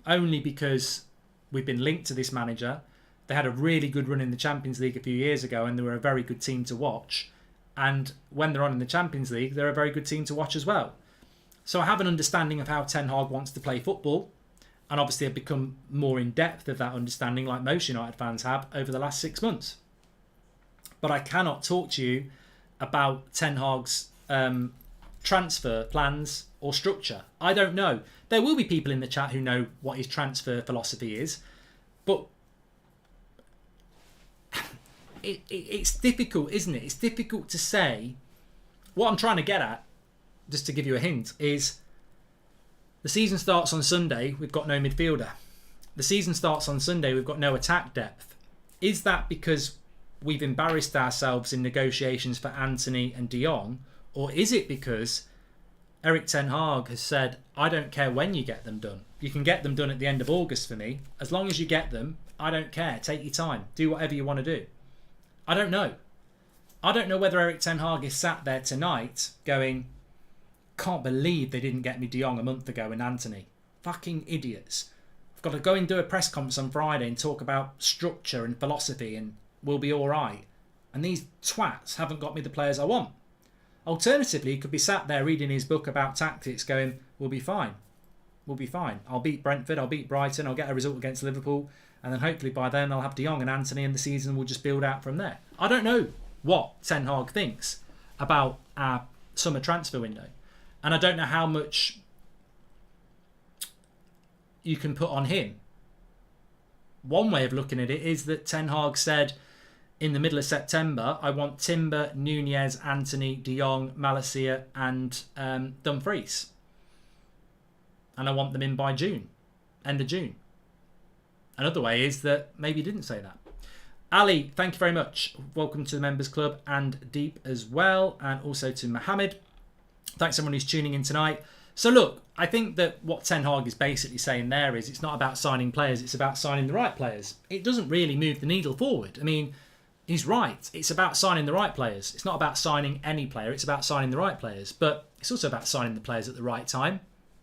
only because we've been linked to this manager. They had a really good run in the Champions League a few years ago, and they were a very good team to watch. And when they're on in the Champions League, they're a very good team to watch as well. So I have an understanding of how Ten Hag wants to play football. And obviously I've become more in depth of that understanding, like most United fans have, over the last 6 months. But I cannot talk to you about Ten Hag's transfer plans or structure. I don't know. There will be people in the chat who know what his transfer philosophy is. But it's difficult, isn't it? It's difficult to say. What I'm trying to get at, just to give you a hint, is the season starts on Sunday, we've got no midfielder. The season starts on Sunday, we've got no attack depth. Is that because we've embarrassed ourselves in negotiations for Anthony and De Jong? Or is it because Erik Ten Hag has said, I don't care when you get them done. You can get them done at the end of August for me. As long as you get them, I don't care. Take your time. Do whatever you want to do. I don't know. I don't know whether Erik Ten Hag is sat there tonight going, can't believe they didn't get me De Jong a month ago and Anthony. Fucking idiots. I've got to go and do a press conference on Friday and talk about structure and philosophy and we'll be all right. And these twats haven't got me the players I want. Alternatively, he could be sat there reading his book about tactics going, we'll be fine. We'll be fine. I'll beat Brentford, I'll beat Brighton, I'll get a result against Liverpool, and then hopefully by then I'll have De Jong and Anthony and the season will just build out from there. I don't know what Ten Hag thinks about our summer transfer window. And I don't know how much you can put on him. One way of looking at it is that Ten Hag said in the middle of September, I want Timber, Nunez, Anthony, De Jong, Malacia and Dumfries. And I want them in by June, end of June. Another way is that maybe he didn't say that. Ali, thank you very much. Welcome to the Members Club and Deep as well. And also to Mohammed. Thanks everyone who's tuning in tonight. So look, I think that what Ten Hag is basically saying there is it's not about signing players, it's about signing the right players. It doesn't really move the needle forward. I mean, he's right. It's about signing the right players. It's not about signing any player, it's about signing the right players. But it's also about signing the players at the right time.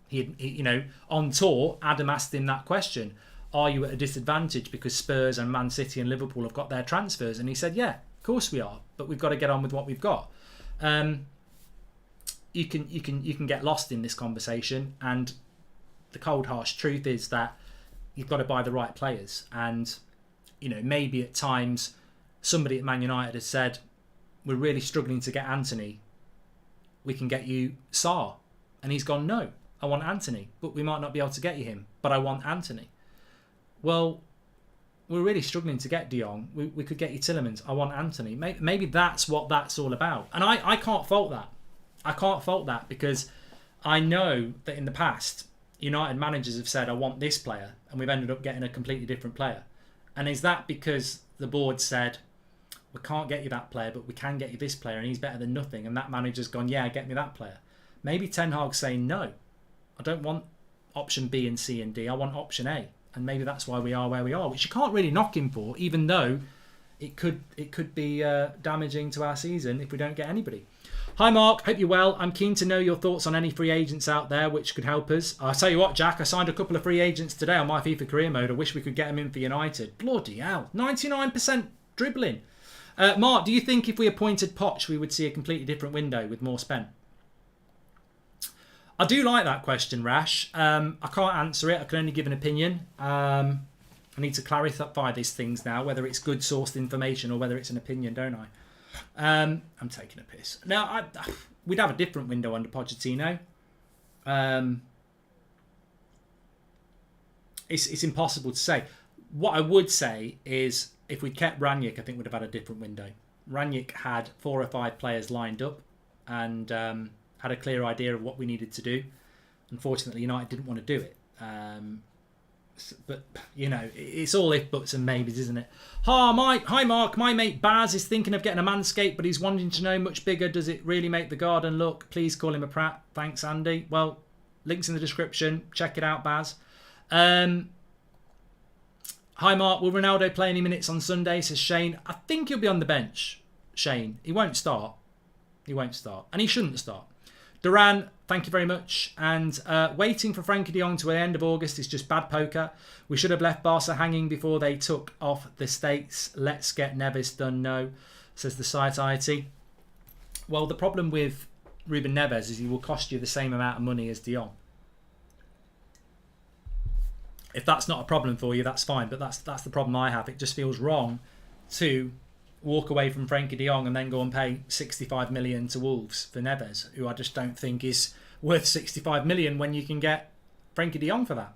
He you know, on tour, Adam asked him that question. Are you at a disadvantage because Spurs and Man City and Liverpool have got their transfers? And he said, yeah, of course we are, but we've got to get on with what we've got. You can get lost in this conversation, and the cold harsh truth is that you've got to buy the right players. And you know, maybe at times somebody at Man United has said, we're really struggling to get Anthony, we can get you Sarr, and he's gone, no, I want Anthony, but we might not be able to get you him, but I want Anthony. Well, we're really struggling to get De Jong, we could get you Tielemans, I want Anthony. Maybe that's what that's all about, and I can't fault that. I can't fault that because I know that in the past, United managers have said, I want this player, and we've ended up getting a completely different player. And is that because the board said, we can't get you that player, but we can get you this player, and he's better than nothing, and that manager's gone, yeah, get me that player. Maybe Ten Hag's saying, no, I don't want option B and C and D, I want option A. And maybe that's why we are where we are, which you can't really knock him for, even though it could be damaging to our season if we don't get anybody. Hi Mark, hope you're well. I'm keen to know your thoughts on any free agents out there which could help us. I'll tell you what, Jack, I signed a couple of free agents today on my FIFA career mode. I wish we could get them in for United. Bloody hell, 99% dribbling. Mark, do you think if we appointed Poch we would see a completely different window with more spent? I do like that question, Rash. I can't answer it. I can only give an opinion. I need to clarify these things now, whether it's good sourced information or whether it's an opinion, don't I? I'm taking a piss. Now, we'd have a different window under Pochettino. It's impossible to say. What I would say is if we'd kept Ranić, I think we'd have had a different window. Ranić had 4 or 5 players lined up and had a clear idea of what we needed to do. Unfortunately, United didn't want to do it. But, you know, it's all if, buts and maybes, isn't it? Hi, Mark. My mate Baz is thinking of getting a Manscaped, but he's wanting to know much bigger. Does it really make the garden look? Please call him a prat. Thanks, Andy. Well, Links in the description. Check it out, Baz. Hi, Mark. Will Ronaldo play any minutes on Sunday? Says Shane. I think he'll be on the bench, Shane. He won't start. He won't start. And he shouldn't start. Duran, thank you very much. And waiting for Frankie de Jong to the end of August is just bad poker. We should have left Barca hanging before they took off the States. Let's get Neves done. No, says the Society. Well, the problem with Ruben Neves is he will cost you the same amount of money as de Jong. If that's not a problem for you, that's fine. But that's the problem I have. It just feels wrong to walk away from Frankie de Jong and then go and pay 65 million to Wolves for Neves, who I just don't think is worth 65 million when you can get Frankie de Jong for that.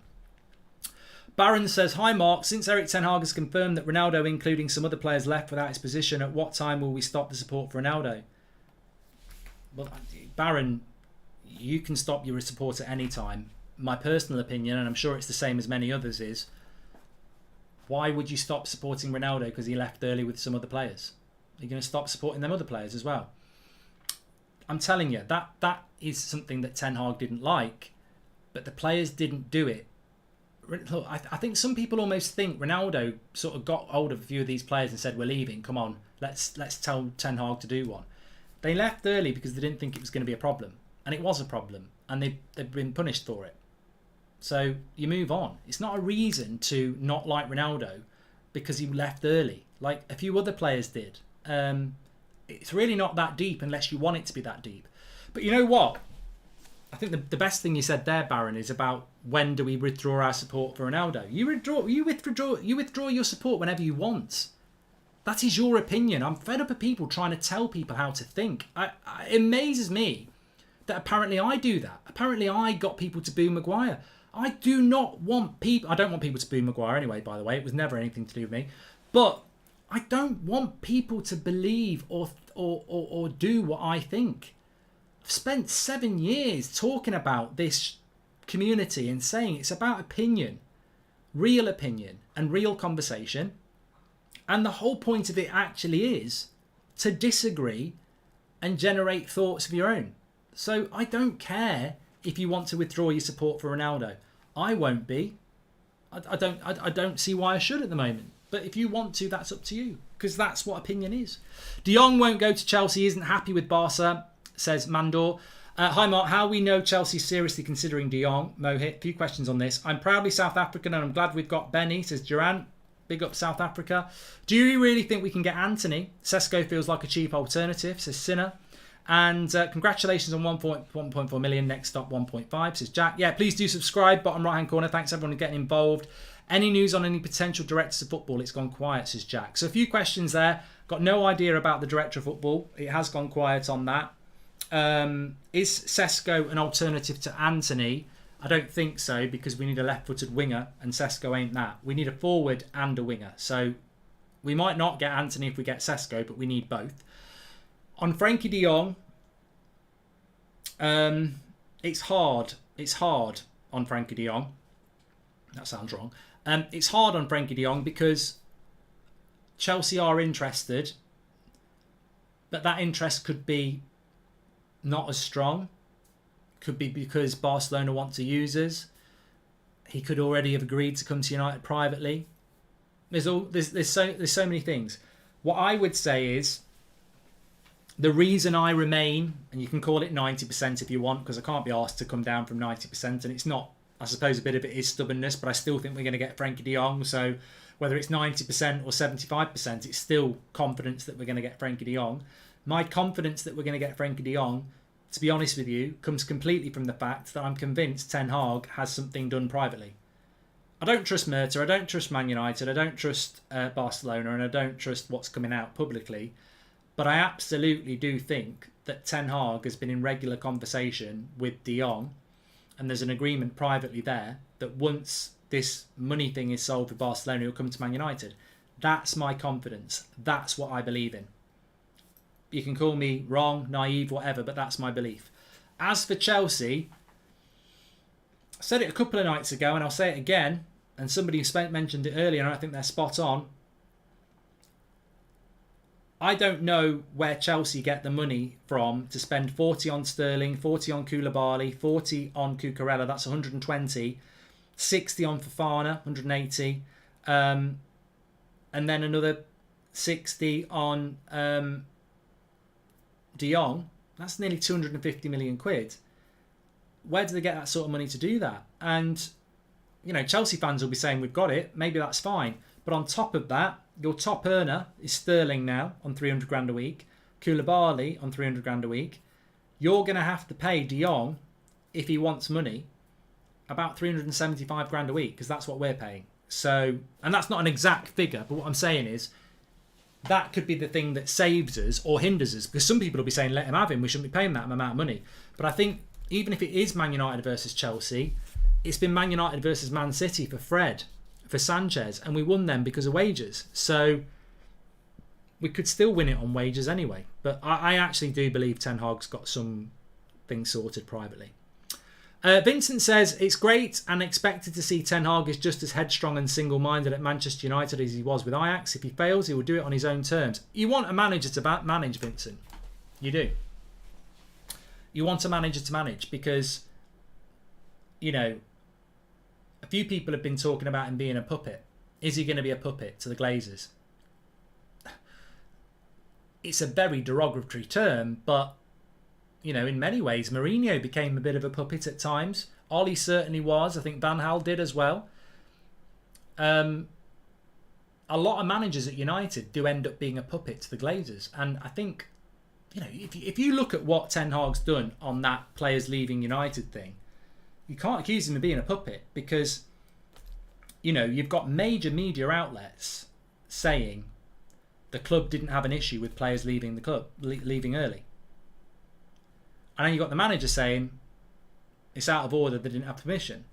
Baron says, hi Mark, since Erik ten Hag has confirmed that Ronaldo, including some other players, left without his position, at what time will we stop the support for Ronaldo? Well, Baron, you can stop your support at any time. My personal opinion, and I'm sure it's the same as many others, is why would you stop supporting Ronaldo because he left early with some other players? You're going to stop supporting them other players as well. I'm telling you, that is something that Ten Hag didn't like, but the players didn't do it. Look, I think some people almost think Ronaldo sort of got hold of a few of these players and said, we're leaving, come on, let's tell Ten Hag to do one. They left early because they didn't think it was going to be a problem. And it was a problem. And they've been punished for it. So you move on. It's not a reason to not like Ronaldo because he left early, like a few other players did. It's really not that deep unless you want it to be that deep. But you know what? I think the best thing you said there, Baron, is about when do we withdraw our support for Ronaldo. You withdraw your support whenever you want. That is your opinion. I'm fed up of people trying to tell people how to think. It amazes me that apparently I do that. Apparently I got people to boo Maguire. I don't want people to boo Maguire anyway, by the way. It was never anything to do with me. But I don't want people to believe or do what I think. I've spent 7 years talking about this community and saying it's about opinion, and real conversation. And the whole point of it actually is to disagree and generate thoughts of your own. So I don't care if you want to withdraw your support for Ronaldo. I won't be. I don't see why I should at the moment. But if you want to, that's up to you. Because that's what opinion is. De Jong won't go to Chelsea. Isn't happy with Barca, says Mandor. Hi Mark, how we know Chelsea's seriously considering De Jong? Mohit, few questions on this. I'm proudly South African and I'm glad we've got Benny, says Duran. Big up South Africa. Do you really think we can get Anthony? Sesko feels like a cheap alternative, says Sinner. And congratulations on 1.4 million. Next up, 1.5, says Jack. Yeah, please do subscribe. Bottom right-hand corner. Thanks everyone for getting involved. Any news on any potential directors of football? It's gone quiet, says Jack. So a few questions there. Got no idea about the director of football. It has gone quiet on that. Is Sesko an alternative to Anthony? I don't think so because we need a left-footed winger and Sesko ain't that. We need a forward and a winger. So we might not get Anthony if we get Sesko, but we need both. On Frankie de Jong, it's hard. It's hard on Frankie de Jong. That sounds wrong. It's hard on Frankie de Jong because Chelsea are interested, but that interest could be not as strong. Could be because Barcelona want to use us. He could already have agreed to come to United privately. There's so many things. What I would say is, the reason I remain, and you can call it 90% if you want, because I can't be asked to come down from 90%, and it's not, I suppose a bit of it is stubbornness, but I still think we're going to get Frankie de Jong, so whether it's 90% or 75%, it's still confidence that we're going to get Frankie de Jong. My confidence that we're going to get Frankie de Jong, to be honest with you, comes completely from the fact that I'm convinced Ten Hag has something done privately. I don't trust Murta, I don't trust Man United, I don't trust Barcelona, and I don't trust what's coming out publicly. But I absolutely do think that Ten Hag has been in regular conversation with de Jong, and there's an agreement privately there that once this money thing is solved with Barcelona, he'll come to Man United. That's my confidence. That's what I believe in. You can call me wrong, naive, whatever, but that's my belief. As for Chelsea, I said it a couple of nights ago, and I'll say it again, and somebody mentioned it earlier, and I think they're spot on. I don't know where Chelsea get the money from to spend 40 on Sterling, 40 on Koulibaly, 40 on Cucurella. That's 120. 60 on Fofana, 180. And then another 60 on De Jong. That's nearly 250 million quid. Where do they get that sort of money to do that? And, you know, Chelsea fans will be saying, we've got it. Maybe that's fine. But on top of that, your top earner is Sterling now on 300 grand a week. Koulibaly on 300 grand a week. You're going to have to pay De Jong, if he wants money, about 375 grand a week, because that's what we're paying. So, and that's not an exact figure, but what I'm saying is that could be the thing that saves us or hinders us, because some people will be saying, let him have him, we shouldn't be paying that amount of money. But I think even if it is Man United versus Chelsea, it's been Man United versus Man City for Fred, for Sanchez, and we won them because of wages. So we could still win it on wages anyway. But I actually do believe Ten Hag's got some things sorted privately. Vincent says, it's great and expected to see Ten Hag is just as headstrong and single-minded at Manchester United as he was with Ajax. If he fails, he will do it on his own terms. You want a manager to manage, Vincent. You do. You want a manager to manage because, you know, a few people have been talking about him being a puppet. Is he going to be a puppet to the Glazers? It's a very derogatory term, but, you know, in many ways, Mourinho became a bit of a puppet at times. Ollie certainly was. I think Van Gaal did as well. A lot of managers at United do end up being a puppet to the Glazers. And I think, you know, if you look at what Ten Hag's done on that players leaving United thing, you can't accuse him of being a puppet because, you know, you've got major media outlets saying the club didn't have an issue with players leaving the club, leaving early. And then you've got the manager saying it's out of order, they didn't have permission.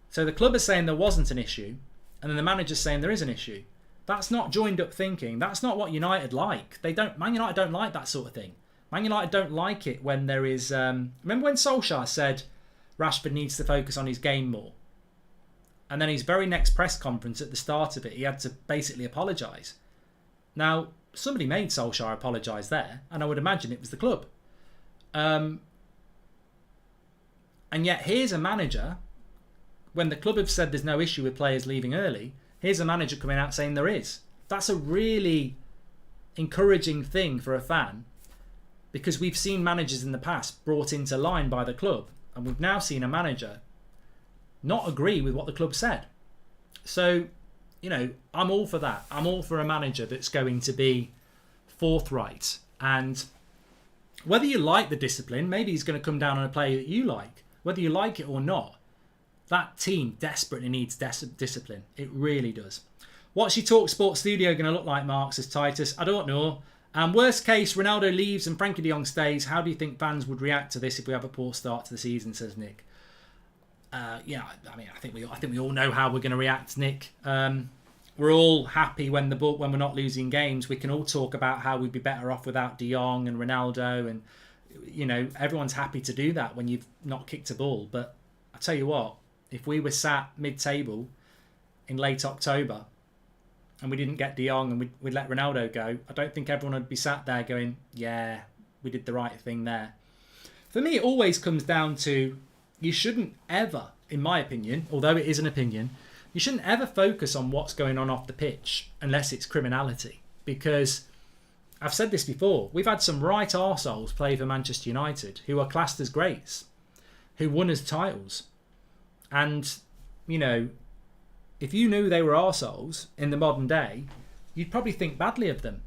So the club is saying there wasn't an issue, and then the manager's saying there is an issue. That's not joined up thinking. That's not what United like. Man United don't like that sort of thing. Man United don't like it when there is... remember when Solskjaer said Rashford needs to focus on his game more? And then his very next press conference at the start of it, he had to basically apologise. Now, somebody made Solskjaer apologise there, and I would imagine it was the club. And yet here's a manager, when the club have said there's no issue with players leaving early, here's a manager coming out saying there is. That's a really encouraging thing for a fan, because we've seen managers in the past brought into line by the club, and we've now seen a manager not agree with what the club said. So, you know, I'm all for that. I'm all for a manager that's going to be forthright, and whether you like the discipline, maybe he's going to come down on a player that you like. Whether you like it or not, that team desperately needs discipline. It really does. What's your Talksport studio going to look like, Mark, says Titus? I don't know. Worst case, Ronaldo leaves and Frankie de Jong stays. How do you think fans would react to this if we have a poor start to the season, says Nick. Yeah, I mean, I think we all know how we're going to react, Nick. We're all happy when we're not losing games. We can all talk about how we'd be better off without De Jong and Ronaldo, and you know, everyone's happy to do that when you've not kicked a ball. But I tell you what, if we were sat mid-table in late October and we didn't get De Jong and we'd let Ronaldo go, I don't think everyone would be sat there going, yeah, we did the right thing there. For me, it always comes down to, you shouldn't ever, in my opinion, although it is an opinion, you shouldn't ever focus on what's going on off the pitch unless it's criminality. Because I've said this before, we've had some right arseholes play for Manchester United who are classed as greats, who won us titles. And, you know, if you knew they were arseholes in the modern day, you'd probably think badly of them.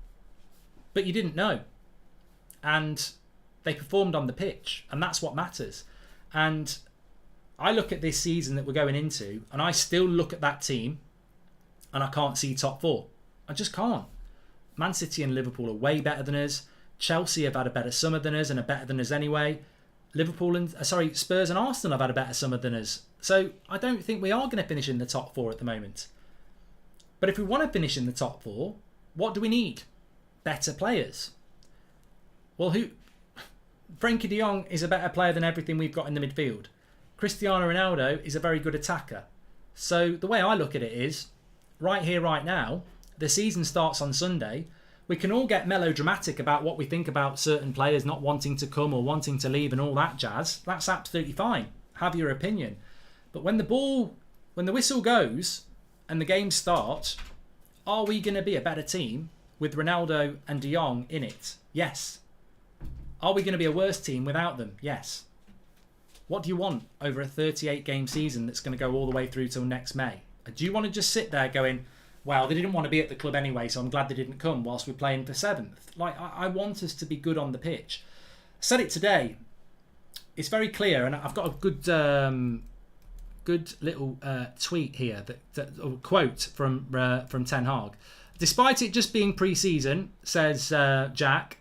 But you didn't know. And they performed on the pitch, and that's what matters. And I look at this season that we're going into, and I still look at that team, and I can't see top four. I just can't. Man City and Liverpool are way better than us. Chelsea have had a better summer than us and are better than us anyway. Spurs and Arsenal have had a better summer than us. So I don't think we are going to finish in the top four at the moment. But if we want to finish in the top four, what do we need? Better players. Well, Frankie de Jong is a better player than everything we've got in the midfield. Cristiano Ronaldo is a very good attacker. So the way I look at it is, right here, right now, the season starts on Sunday. We can all get melodramatic about what we think about certain players not wanting to come or wanting to leave and all that jazz. That's absolutely fine. Have your opinion. But when the whistle goes and the game starts, are we going to be a better team with Ronaldo and De Jong in it? Yes. Are we going to be a worse team without them? Yes. What do you want over a 38-game season that's going to go all the way through till next May? Do you want to just sit there going, well, they didn't want to be at the club anyway, so I'm glad they didn't come whilst we're playing for 7th? Like, I want us to be good on the pitch. I said it today. It's very clear, and I've got a good little tweet here, a quote from Ten Hag. Despite it just being pre-season, says Jack,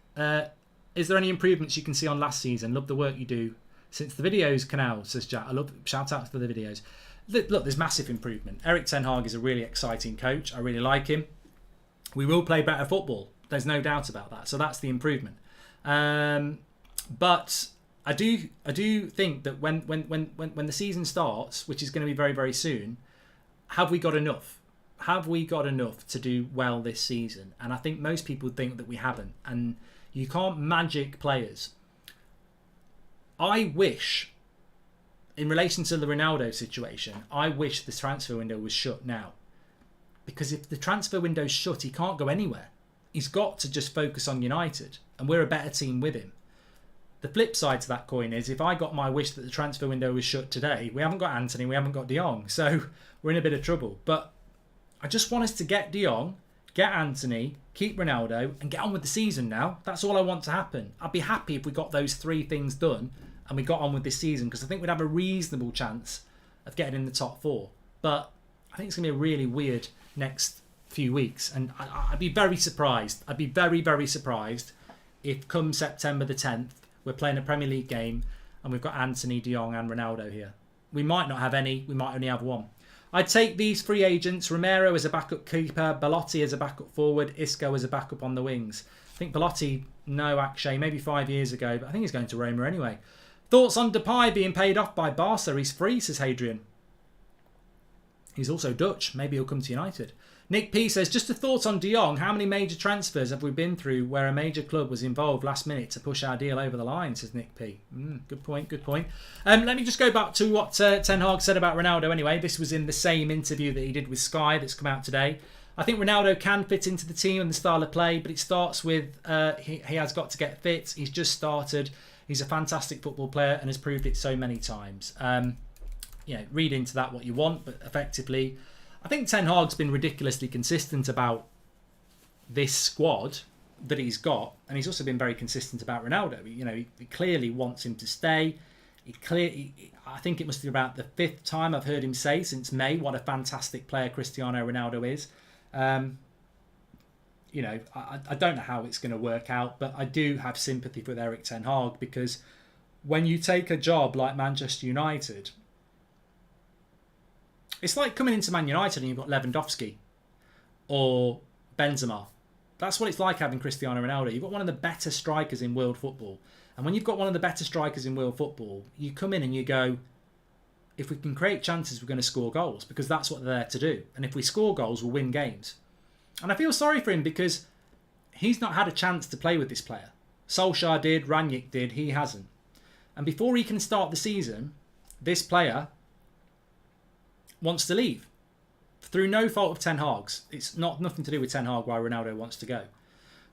is there any improvements you can see on last season? Love the work you do since the videos canal, says Jack. I love shout out for the videos. Look, there's massive improvement. Erik Ten Hag is a really exciting coach. I really like him. We will play better football. There's no doubt about that. So that's the improvement. But I do think that when the season starts, which is going to be very, very soon, have we got enough? Have we got enough to do well this season? And I think most people think that we haven't. And you can't magic players. I wish, in relation to the Ronaldo situation, I wish the transfer window was shut now. Because if the transfer window's shut, he can't go anywhere. He's got to just focus on United. And we're a better team with him. The flip side to that coin is, if I got my wish that the transfer window was shut today, we haven't got Anthony, we haven't got De Jong. So we're in a bit of trouble. But I just want us to get De Jong, get Anthony, keep Ronaldo, and get on with the season now. That's all I want to happen. I'd be happy if we got those 3 things done and we got on with this season, because I think we'd have a reasonable chance of getting in the top 4. But I think it's going to be a really weird next few weeks. And I'd be very surprised. I'd be very, very surprised if come September the 10th, we're playing a Premier League game and we've got Anthony, De Jong and Ronaldo here. We might not have any. We might only have 1. I'd take these free agents: Romero as a backup keeper, Belotti as a backup forward, Isco as a backup on the wings. I think Belotti, no, Akshay, maybe 5 years ago, but I think he's going to Roma anyway. Thoughts on Depay being paid off by Barca? He's free, says Hadrian. He's also Dutch. Maybe he'll come to United. Nick P says, just a thought on De Jong. How many major transfers have we been through where a major club was involved last minute to push our deal over the line, says Nick P. Good point, good point. Let me just go back to what Ten Hag said about Ronaldo anyway. This was in the same interview that he did with Sky that's come out today. I think Ronaldo can fit into the team and the style of play, but it starts with he has got to get fit. He's just started. He's a fantastic football player and has proved it so many times. Read into that what you want, but effectively, I think Ten Hag's been ridiculously consistent about this squad that he's got, and he's also been very consistent about Ronaldo. He clearly wants him to stay. I think it must be about the 5th time I've heard him say since May what a fantastic player Cristiano Ronaldo is. I don't know how it's going to work out, but I do have sympathy for Erik Ten Hag, because when you take a job like Manchester United, it's like coming into Man United and you've got Lewandowski or Benzema. That's what it's like having Cristiano Ronaldo. You've got one of the better strikers in world football. And when you've got one of the better strikers in world football, you come in and you go, if we can create chances, we're going to score goals, because that's what they're there to do. And if we score goals, we'll win games. And I feel sorry for him, because he's not had a chance to play with this player. Solskjaer did, Rangnick did, he hasn't. And before he can start the season, this player wants to leave through no fault of Ten Hag's. It's nothing to do with Ten Hag why Ronaldo wants to go.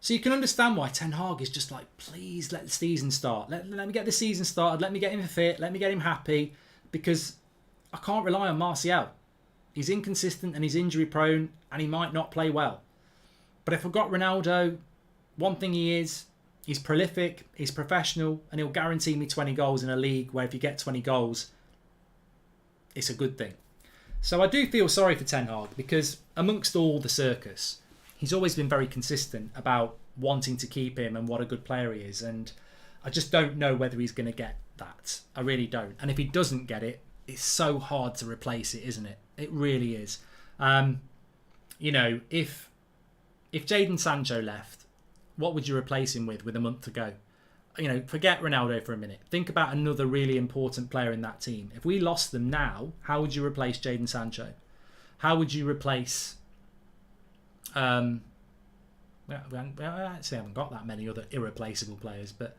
So you can understand why Ten Hag is just like, please let the season start. Let me get the season started. Let me get him fit. Let me get him happy, because I can't rely on Martial. He's inconsistent and he's injury prone and he might not play well. But if I've got Ronaldo, one thing he's prolific, he's professional, and he'll guarantee me 20 goals in a league where if you get 20 goals, it's a good thing. So I do feel sorry for Ten Hag, because amongst all the circus, he's always been very consistent about wanting to keep him and what a good player he is. And I just don't know whether he's going to get that. I really don't. And if he doesn't get it, it's so hard to replace it, isn't it? It really is. If Jadon Sancho left, what would you replace him with a month to go? Forget Ronaldo for a minute. Think about another really important player in that team. If we lost them now, how would you replace Jadon Sancho? How would you replace We actually haven't got that many other irreplaceable players, but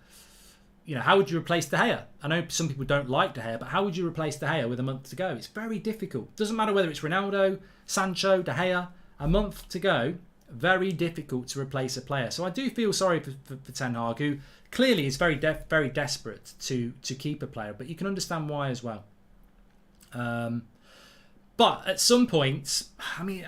how would you replace De Gea? I know some people don't like De Gea, but how would you replace De Gea with a month to go? It's very difficult. Doesn't matter whether it's Ronaldo, Sancho, De Gea. A month to go, very difficult to replace a player. So I do feel sorry for Ten Hag, who clearly is very desperate to keep a player, but you can understand why as well. But at some point, I mean,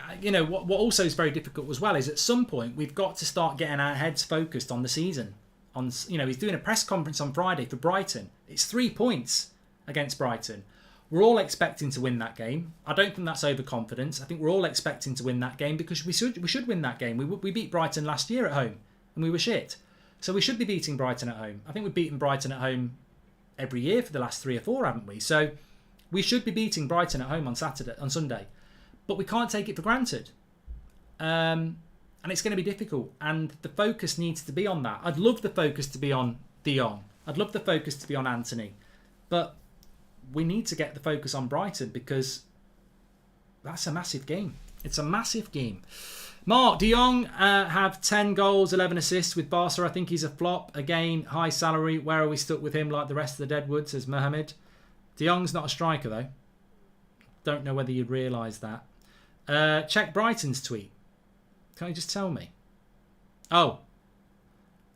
what also is very difficult as well is at some point we've got to start getting our heads focused on the season. He's doing a press conference on Friday for Brighton. It's 3 points against Brighton. We're all expecting to win that game. I don't think that's overconfidence. I think we're all expecting to win that game because we should win that game. We beat Brighton last year at home and we were shit. So we should be beating Brighton at home. I think we've beaten Brighton at home every year for the last 3 or 4, haven't we? So we should be beating Brighton at home on Sunday. But we can't take it for granted. And it's going to be difficult. And the focus needs to be on that. I'd love the focus to be on De Jong. I'd love the focus to be on Anthony. But we need to get the focus on Brighton because that's a massive game. It's a massive game. Mark, De Jong have 10 goals, 11 assists with Barca. I think he's a flop. Again, high salary. Where are we stuck with him like the rest of the Deadwood, says Mohammed. De Jong's not a striker, though. Don't know whether you'd realise that. Check Brighton's tweet. Can't you just tell me? Oh.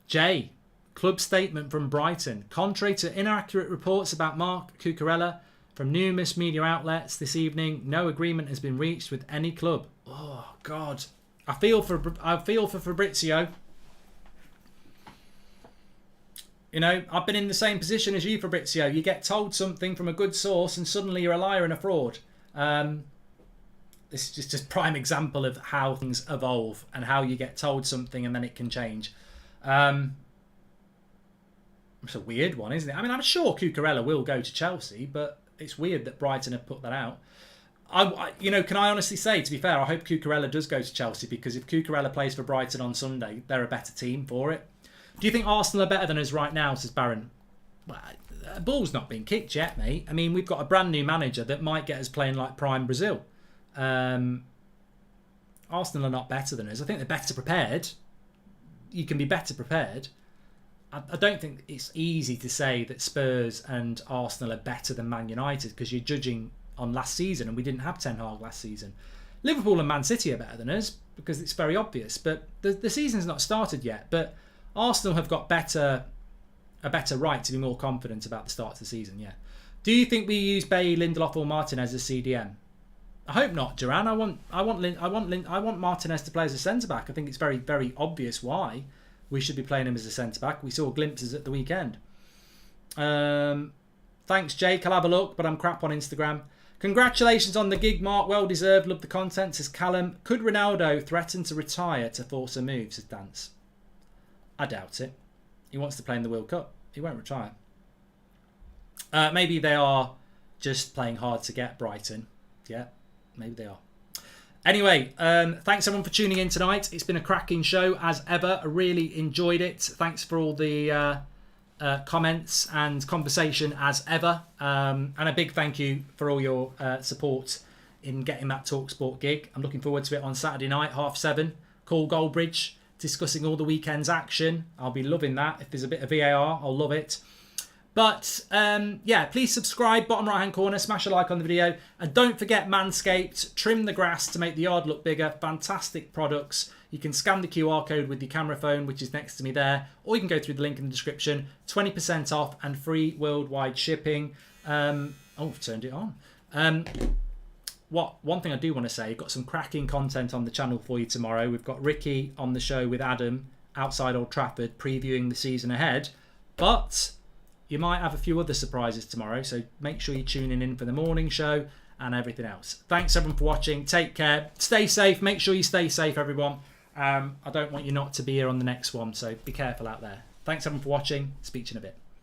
Jay. Club statement from Brighton. Contrary to inaccurate reports about Marc Cucurella from numerous media outlets this evening, no agreement has been reached with any club. Oh, God. I feel for Fabrizio. I've been in the same position as you, Fabrizio. You get told something from a good source and suddenly you're a liar and a fraud. This is just prime example of how things evolve and how you get told something and then it can change. It's a weird one, isn't it? I mean, I'm sure Cucurella will go to Chelsea, but it's weird that Brighton have put that out. Can I honestly say, to be fair, I hope Cucurella does go to Chelsea because if Cucurella plays for Brighton on Sunday, they're a better team for it. Do you think Arsenal are better than us right now, says Baron? Well, the ball's not been kicked yet, mate. I mean, we've got a brand new manager that might get us playing like prime Brazil. Arsenal are not better than us. I think they're better prepared. You can be better prepared. I don't think it's easy to say that Spurs and Arsenal are better than Man United because you're judging on last season and we didn't have Ten Hag last season. Liverpool and Man City are better than us because it's very obvious, but the season's not started yet. But Arsenal have got a better right to be more confident about the start of the season, yeah. Do you think we use Bailly, Lindelof or Martinez as CDM? I hope not, Duran. I want Martinez to play as a centre-back. I think it's very, very obvious why we should be playing him as a centre-back. We saw glimpses at the weekend. Thanks, Jake. I'll have a look, but I'm crap on Instagram. Congratulations on the gig, Mark. Well deserved. Love the content, says Callum. Could Ronaldo threaten to retire to force a move, says Dance? I doubt it. He wants to play in the World Cup. He won't retire. Maybe they are just playing hard to get, Brighton. Yeah, maybe they are. Anyway, thanks everyone for tuning in tonight. It's been a cracking show as ever. I really enjoyed it. Thanks for all the comments and conversation as ever. And a big thank you for all your support in getting that Talksport gig. I'm looking forward to it on Saturday night, 7:30. Call Goldbridge, discussing all the weekend's action. I'll be loving that. If there's a bit of VAR, I'll love it. But please subscribe, bottom right hand corner, smash a like on the video. And don't forget Manscaped, trim the grass to make the yard look bigger. Fantastic products. You can scan the QR code with your camera phone, which is next to me there. Or you can go through the link in the description. 20% off and free worldwide shipping. I've turned it on. One thing I do want to say, I've got some cracking content on the channel for you tomorrow. We've got Ricky on the show with Adam outside Old Trafford previewing the season ahead. But you might have a few other surprises tomorrow, so make sure you're tuning in for the morning show and everything else. Thanks everyone for watching. Take care. Stay safe. Make sure you stay safe, everyone. I don't want you not to be here on the next one, so be careful out there. Thanks everyone for watching. Speak to you in a bit.